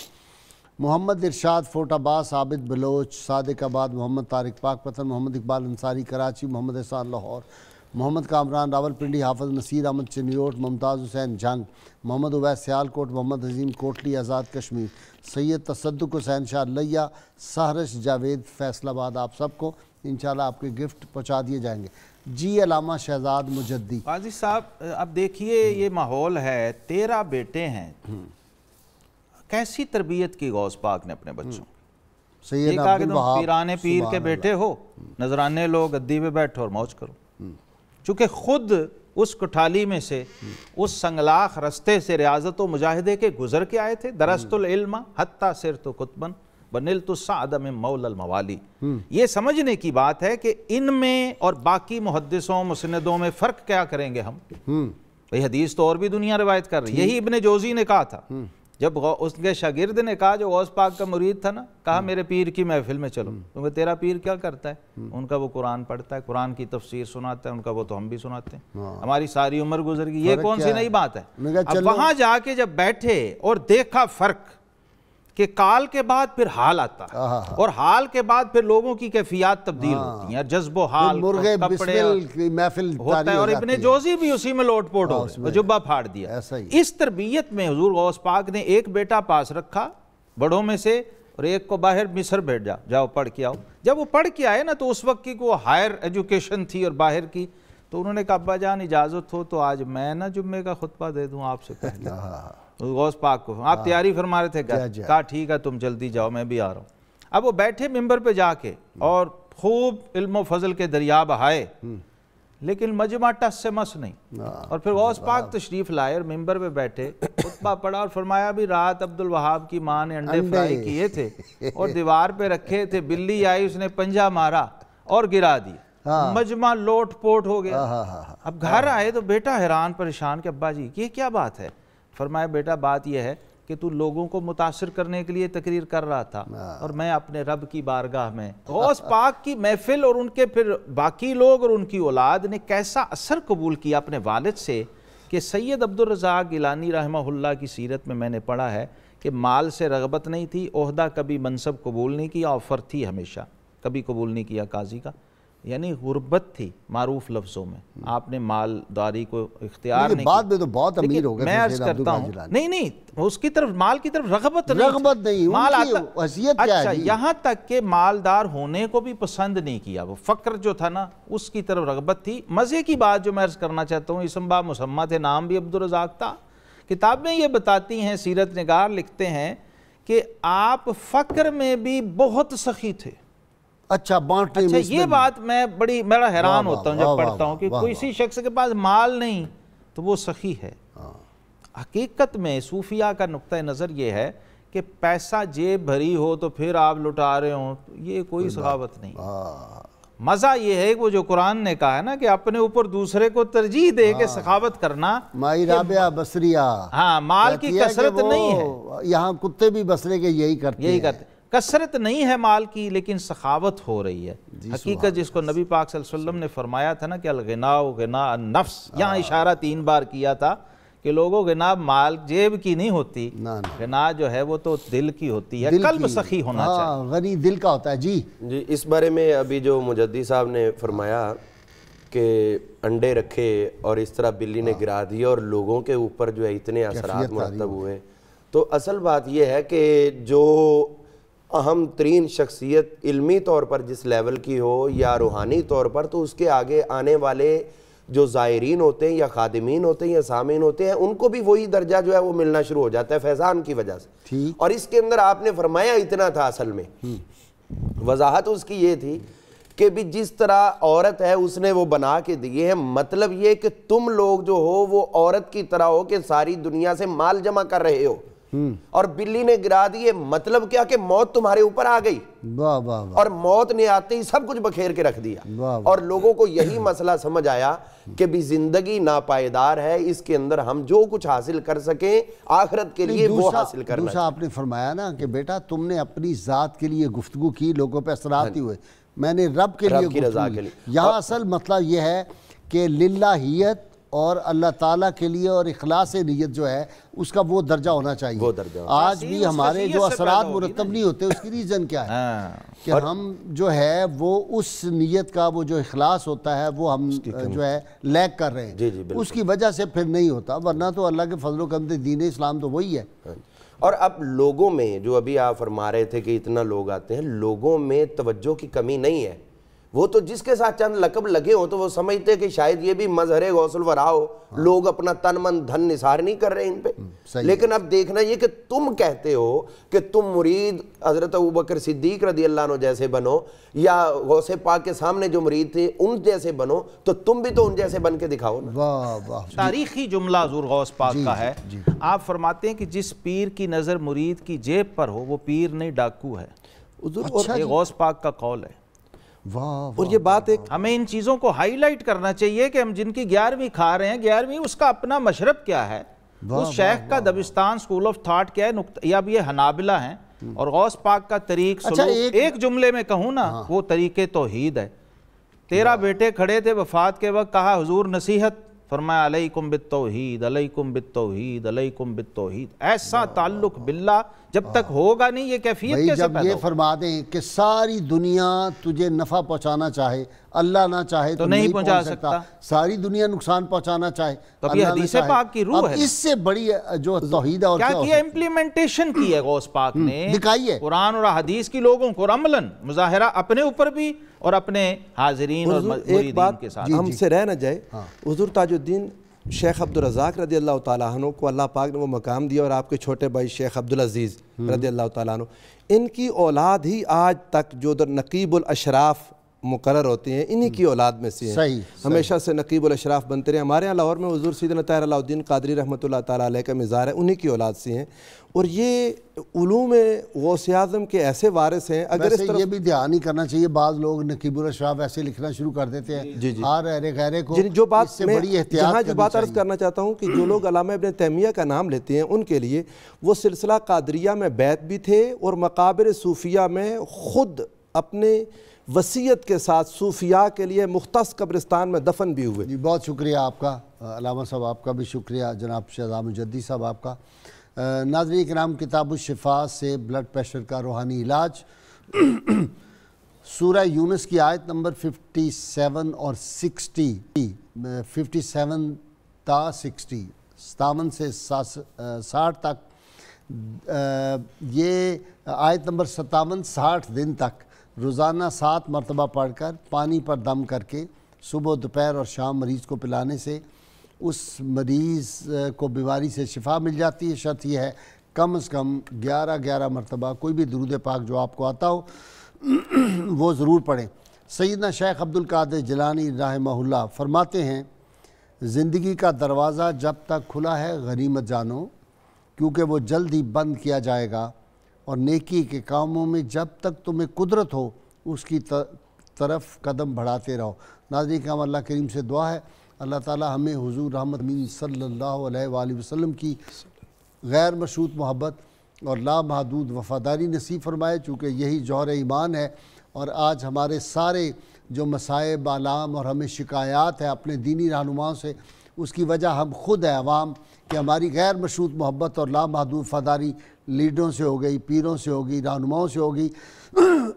محمد ارشاد فوٹ عباس، عابد بلوچ صادق آباد، محمد طارق پاک پتن، محمد اقبال انصاری کراچی، محمد احسان لاہور، محمد کامران راول پنڈی، حافظ نصیر احمد چنیوٹ، ممتاز حسین جنگ، محمد عویس سیالکوٹ، محمد عظیم کوٹلی آزاد کشمیر، سید تصدق حسین شاہ لیا، سہرش جاوید فیصل آباد۔ آپ سب کو انشاءاللہ آپ کے گفٹ پہنچا دیے جائیں گے۔ جی علامہ شہزاد مجدی۔ قاضی صاحب اب دیکھیے یہ ماحول ہے، 13 بیٹے ہیں، کیسی تربیت کی غوث پاک نے اپنے بچوں کی؟ یہ سید کہا کہ تم عبدالوہاب، پیرانے پیر کے بیٹے ہو، نذرانے لو، گدی پہ بیٹھو اور موج کرو۔ چونکہ خود اس کٹھالی میں سے، اس سنگلاخ رستے سے ریاضت و مجاہدے کے گزر کے آئے تھے۔ درست العلم حتی صرت قطباً بنلت السعد من مولا الموالی۔ یہ سمجھنے کی بات ہے کہ ان میں اور باقی محدثوں مسندوں میں فرق کیا کریں گے ہم؟ بھئی حدیث تو اور بھی دنیا روایت کر رہی ہے۔ یہی ابن جوزی نے کہا تھا، جب اس کے شاگرد نے کہا، جو غوث پاک کا مرید تھا نا، کہا میرے پیر کی محفل میں چلو، کیونکہ تیرا پیر کیا کرتا ہے؟ ان کا وہ قرآن پڑھتا ہے، قرآن کی تفسیر سناتا ہے، ان کا وہ تو ہم بھی سناتے ہیں، ہماری ساری عمر گزر گئی، یہ کون سی نئی بات ہے؟ اب وہاں جا کے جب بیٹھے اور دیکھا فرق کہ کال کے بعد پھر حال آتا ہے، اور حال کے بعد پھر لوگوں کی کیفیات تبدیل ہوتی ہیں، جذب و حال، کپڑے محفل ہوتا ہے، اور ابن جوزی بھی اسی میں لوٹ پوٹ ہو گئے، جبہ پھاڑ دیا۔ اس تربیت میں حضور غوث پاک نے ایک بیٹا پاس رکھا بڑوں میں سے، اور ایک کو باہر مصر بھیجا، جاؤ پڑھ کے آؤ۔ جب وہ پڑھ کے آئے نا تو اس وقت کی وہ ہائر ایجوکیشن تھی اور باہر کی، تو انہوں نے کہا ابا جان اجازت ہو تو آج میں نا جمعے کا خطبہ دے دوں آپ سے پہلے غوث پاک کو۔ آپ تیاری فرما رہے تھے، کہا ٹھیک ہے تم جلدی جاؤ میں بھی آ رہا ہوں۔ اب وہ بیٹھے ممبر پہ جا کے اور خوب علم و فضل کے دریا بہائے، لیکن مجمع ٹس سے مس نہیں۔ اور پھر غوث پاک تشریف لائے اور ممبر پہ بیٹھے، خطبہ پڑھا اور فرمایا بھی رات عبدالوہاب کی ماں نے انڈے فرائی کیے تھے اور دیوار پہ رکھے تھے، بلی آئی اس نے پنجہ مارا اور گرا دی، مجمع لوٹ پوٹ ہو گیا۔ اب گھر آئے تو بیٹا حیران پریشان کہ ابا جی یہ کیا بات ہے؟ فرمایا بیٹا بات یہ ہے کہ تو لوگوں کو متاثر کرنے کے لیے تقریر کر رہا تھا، اور میں اپنے رب کی بارگاہ میں۔ غوث پاک کی محفل اور ان کے پھر باقی لوگ اور ان کی اولاد نے کیسا اثر قبول کیا اپنے والد سے، کہ سید عبدالرزاق گیلانی رحمہ اللہ کی سیرت میں میں نے پڑھا ہے کہ مال سے رغبت نہیں تھی، عہدہ کبھی منصب قبول نہیں کیا، آفر تھی ہمیشہ، کبھی قبول نہیں کیا قاضی کا، یعنی غربت تھی معروف لفظوں میں، آپ نے مالداری کو اختیار نہیں، بعد میں تو بہت امیر ہو گئے۔ میں عرض کرتا ہوں نہیں اس کی طرف، مال کی طرف رغبت نہیں، مال حیثیت کیا ہے؟ یہاں تک کہ مالدار ہونے کو بھی پسند نہیں کیا، وہ فقر جو تھا نا اس کی طرف رغبت تھی۔ مزے کی بات جو میں عرض کرنا چاہتا ہوں، اسم با مسمہ تھے، نام بھی عبدالرزاق تھا۔ کتابیں یہ بتاتی ہیں، سیرت نگار لکھتے ہیں کہ آپ فقر میں بھی بہت سخی تھے۔ اچھا بانٹنے میں، یہ بات میں بڑا حیران ہوتا ہوں جب پڑھتا ہوں کہ کسی شخص کے پاس مال نہیں تو وہ سخی ہے۔ حقیقت میں صوفیہ کا نقطہ نظر یہ ہے کہ پیسہ جیب بھری ہو تو پھر آپ لٹا رہے ہوں، یہ کوئی سخاوت نہیں۔ مزہ یہ ہے کہ وہ جو قرآن نے کہا ہے نا کہ اپنے اوپر دوسرے کو ترجیح دے کے سخاوت کرنا، مائی رابعہ بصریہ، ہاں مال کی کثرت نہیں ہے، یہاں کتے بھی بصرے کے یہی کرتے ہیں، کثرت نہیں ہے مال کی، لیکن سخاوت ہو رہی ہے۔ حقیقت جس کو نبی پاک صلی اللہ علیہ وسلم نے فرمایا تھا نا کہ الغناء غناء النفس، یہاں اشارہ 3 بار کیا تھا کہ لوگوں غنا مال جیب کی نہیں ہوتی، غنا جو ہے وہ تو دل کی ہوتی ہے، قلب سخی ہونا چاہیے، غنی دل کا ہوتا ہے۔ جی اس بارے میں ابھی جو مجدی صاحب نے فرمایا کہ انڈے رکھے اور اس طرح بلی نے گرا دیا اور لوگوں کے اوپر جو ہے اتنے اثرات مرتب ہوئے، تو اصل بات یہ ہے کہ جو اہم ترین شخصیت علمی طور پر جس لیول کی ہو یا روحانی طور پر، تو اس کے آگے آنے والے جو زائرین ہوتے ہیں یا خادمین ہوتے ہیں یا سامعین ہوتے ہیں، ان کو بھی وہی درجہ جو ہے وہ ملنا شروع ہو جاتا ہے فیضان کی وجہ سے۔ اور اس کے اندر آپ نے فرمایا اتنا تھا، اصل میں وضاحت اس کی یہ تھی کہ بھی جس طرح عورت ہے اس نے وہ بنا کے دیے ہیں، مطلب یہ کہ تم لوگ جو ہو وہ عورت کی طرح ہو کہ ساری دنیا سے مال جمع کر رہے ہو، اور بلی نے گرا دیے، مطلب کیا کہ موت تمہارے اوپر آ گئی، واہ واہ واہ، اور موت نے آتے ہی سب کچھ بکھیر کے رکھ دیا۔ واہ۔ اور لوگوں کو یہی مسئلہ سمجھ آیا کہ بھی زندگی ناپائیدار ہے، اس کے اندر ہم جو کچھ حاصل کر سکیں آخرت کے لیے وہ حاصل کرنا۔ دوسرا آپ نے فرمایا نا کہ بیٹا تم نے اپنی ذات کے لیے گفتگو کی، لوگوں پہ اثرات ہی ہوئے، میں نے رب کے لیے گفتگو کی۔ یہاں اصل مطلب یہ ہے کہ للہیت اور اللہ تعالیٰ کے لیے اور اخلاص نیت جو ہے اس کا وہ درجہ ہونا چاہیے۔ وہ درجہ آج بھی ہمارے جو اثرات مرتب نہیں ہوتے اس کی ریزن کیا ہے کہ ہم جو ہے وہ اس نیت کا وہ جو اخلاص ہوتا ہے وہ ہم جو ہے لیک کر رہے ہیں، اس کی وجہ سے پھر نہیں ہوتا، ورنہ تو اللہ کے فضل و کرم سے دین اسلام تو وہی ہے۔ اور اب لوگوں میں جو ابھی آپ فرما رہے تھے کہ اتنا لوگ آتے ہیں، لوگوں میں توجہ کی کمی نہیں ہے، وہ تو جس کے ساتھ چند لقب لگے ہوں تو وہ سمجھتے کہ شاید یہ بھی مظہر غوث الورا ہو، لوگ اپنا تن من دھن نثار نہیں کر رہے ان پہ۔ لیکن اب دیکھنا یہ کہ تم کہتے ہو کہ تم مرید حضرت ابوبکر صدیق رضی اللہ عنہ جیسے بنو، یا غوث پاک کے سامنے جو مرید تھے ان جیسے بنو، تو تم بھی تو ان جیسے بن کے دکھاؤ نا۔ واہ واہ، تاریخی جملہ حضور غوث پاک کا ہے، آپ فرماتے ہیں کہ جس پیر کی نظر مرید کی جیب پر ہو وہ پیر نہیں ڈاکو ہے، یہ غوث پاک کا قول ہے۔ اور یہ بات ایک ہمیں ان چیزوں کو ہائی لائٹ کرنا چاہیے کہ ہم جن کی 11ویں کھا رہے ہیں، 11ویں اس کا اپنا مشرب کیا ہے، اس شیخ کا دبستان سکول آف تھاٹ کیا ہے، یا اب یہ حنابلہ ہیں، اور غوث پاک کا طریق سلوک ایک جملے میں کہوں نا وہ طریق توحید ہے۔ 13 بیٹے کھڑے تھے وفات کے وقت، کہا حضور نصیحت، فرمایا علیکم بالتوحید، علیکم بالتوحید، علیکم بالتوحید۔ ایسا تعلق باللہ جب تک ہوگا نہیں یہ کیفیت کیسے پیدا ہوگا؟ جب یہ فرما دیں کہ ساری دنیا تجھے نفع پہنچانا چاہے، اللہ نہ چاہے تو نہیں پہنچا سکتا، ساری دنیا نقصان پہنچانا چاہے تو یہ حدیث پاک کی روح ہے۔ اب اس سے بڑی جو توحید ہے اور کیا کیا امپلیمنٹیشن کی ہے غوث پاک نے، دکھائی ہے قرآن اور حدیث کی لوگوں کو، عملاً مظاہرہ اپنے اوپر بھی اور اپنے حاضرین اور مریدین کے ساتھ۔ ہم سے رہ نہ جائے، حضور تاج الدین شیخ عبدالرزاق رضی اللہ تعالیٰ عنہ کو اللہ پاک نے وہ مقام دیا، اور آپ کے چھوٹے بھائی شیخ عبدالعزیز رضی اللہ تعالیٰ عنہ، ان کی اولاد ہی آج تک جو نقیب الاشراف مقرر ہوتے ہیں انہی کی اولاد میں سے ہیں، ہمیشہ سے نقیب الاشراف بنتے رہے۔ ہمارے یہاں لاہور میں حضور سیدنا طاہر علاء الدین قادری رحمۃ اللہ تعالیٰ علیہ کا مزار ہے، انہی کی اولاد سے ہیں، اور یہ علوم غوث اعظم کے ایسے وارث ہیں۔ اگر اس طرح یہ بھی دھیان نہیں کرنا چاہیے، بعض لوگ نقیب الاشراف ایسے لکھنا شروع کر دیتے ہیں ہر غیرے کو، جو بات اس سے میں بڑی احتیاط جہاں جو بات عرض کرنا چاہتا ہوں کہ جو لوگ علامہ ابن تیمیہ کا نام لیتے ہیں ان کے لیے وہ سلسلہ قادریہ میں بیعت بھی تھے، اور مقابر صوفیہ میں خود اپنے وصیت کے ساتھ صوفیاء کے لیے مختص قبرستان میں دفن بھی ہوئے۔ جی بہت شکریہ آپ کا علامہ صاحب، آپ کا بھی شکریہ جناب شہزاد مجدی صاحب آپ کا۔ ناظرین کرام، کتاب الشفا سے بلڈ پریشر کا روحانی علاج، سورہ یونس کی آیت نمبر 57 اور 60، 57 تا 60، 57 سے 60 تک، یہ آیت نمبر 57 60 دن تک روزانہ 7 مرتبہ پڑھ کر پانی پر دم کر کے صبح دوپہر اور شام مریض کو پلانے سے اس مریض کو بیماری سے شفا مل جاتی ہے۔ شرط یہ ہے کم از کم 11 مرتبہ کوئی بھی درود پاک جو آپ کو آتا ہو وہ ضرور پڑھیں۔ سیدنا شیخ عبدالقادر جیلانی رحمہ اللہ فرماتے ہیں، زندگی کا دروازہ جب تک کھلا ہے غنیمت جانو، کیونکہ وہ جلد ہی بند کیا جائے گا، اور نیکی کے کاموں میں جب تک تمہیں قدرت ہو اس کی طرف قدم بڑھاتے رہو۔ ناظرین کرام، اللہ کریم سے دعا ہے اللہ تعالی ہمیں حضور رحمت امین صلی اللہ علیہ وآلہ وسلم کی غیر مشروط محبت اور لامحدود وفاداری نصیب فرمائے، چونکہ یہی جوہر ایمان ہے۔ اور آج ہمارے سارے جو مصائب آلام اور ہمیں شکایات ہیں اپنے دینی رہنماؤں سے، اس کی وجہ ہم خود ہیں عوام، کہ ہماری غیر مشروط محبت اور لامحدود وفاداری لیڈروں سے ہو گئی، پیروں سے ہو گئی، رہنماؤں سے ہو گئی،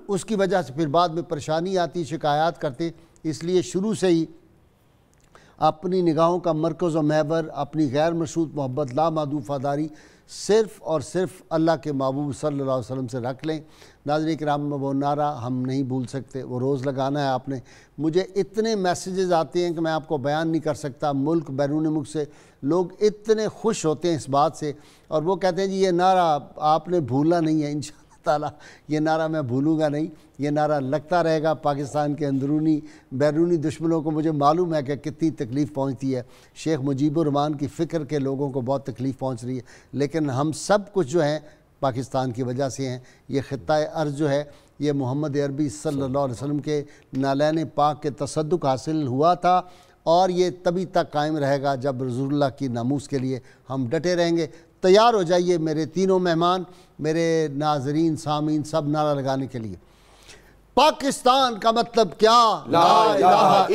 اس کی وجہ سے پھر بعد میں پریشانی آتی، شکایات کرتے۔ اس لیے شروع سے ہی اپنی نگاہوں کا مرکز و محور، اپنی غیر مشروط محبت، لامحدود وفاداری صرف اور صرف اللہ کے محبوب صلی اللہ علیہ وسلم سے رکھ لیں۔ ناظرین کرام، وہ نعرہ ہم نہیں بھول سکتے، وہ روز لگانا ہے آپ نے۔ مجھے اتنے میسیجز آتے ہیں کہ میں آپ کو بیان نہیں کر سکتا، ملک بیرون ملک سے لوگ اتنے خوش ہوتے ہیں اس بات سے، اور وہ کہتے ہیں جی یہ نعرہ آپ نے بھولنا نہیں ہے، انشاءاللہ تعالیٰ یہ نعرہ میں بھولوں گا نہیں، یہ نعرہ لگتا رہے گا۔ پاکستان کے اندرونی بیرونی دشمنوں کو مجھے معلوم ہے کہ کتنی تکلیف پہنچتی ہے، شیخ مجیب الرحمان کی فکر کے لوگوں کو بہت تکلیف پہنچ رہی ہے، لیکن ہم سب کچھ جو ہیں پاکستان کی وجہ سے ہیں۔ یہ خطہ ارض جو ہے یہ محمد عربی صلی اللہ علیہ وسلم کے نالین پاک کے تصدق حاصل ہوا تھا، اور یہ تبھی تک قائم رہے گا جب رسول اللہ کی ناموس کے لیے ہم ڈٹے رہیں گے۔ تیار ہو جائیے میرے تینوں مہمان، میرے ناظرین سامعین، سب نعرہ لگانے کے لیے۔ پاکستان کا مطلب کیا؟ لا الہ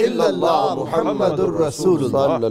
الا اللہ محمد الرسول اللہ۔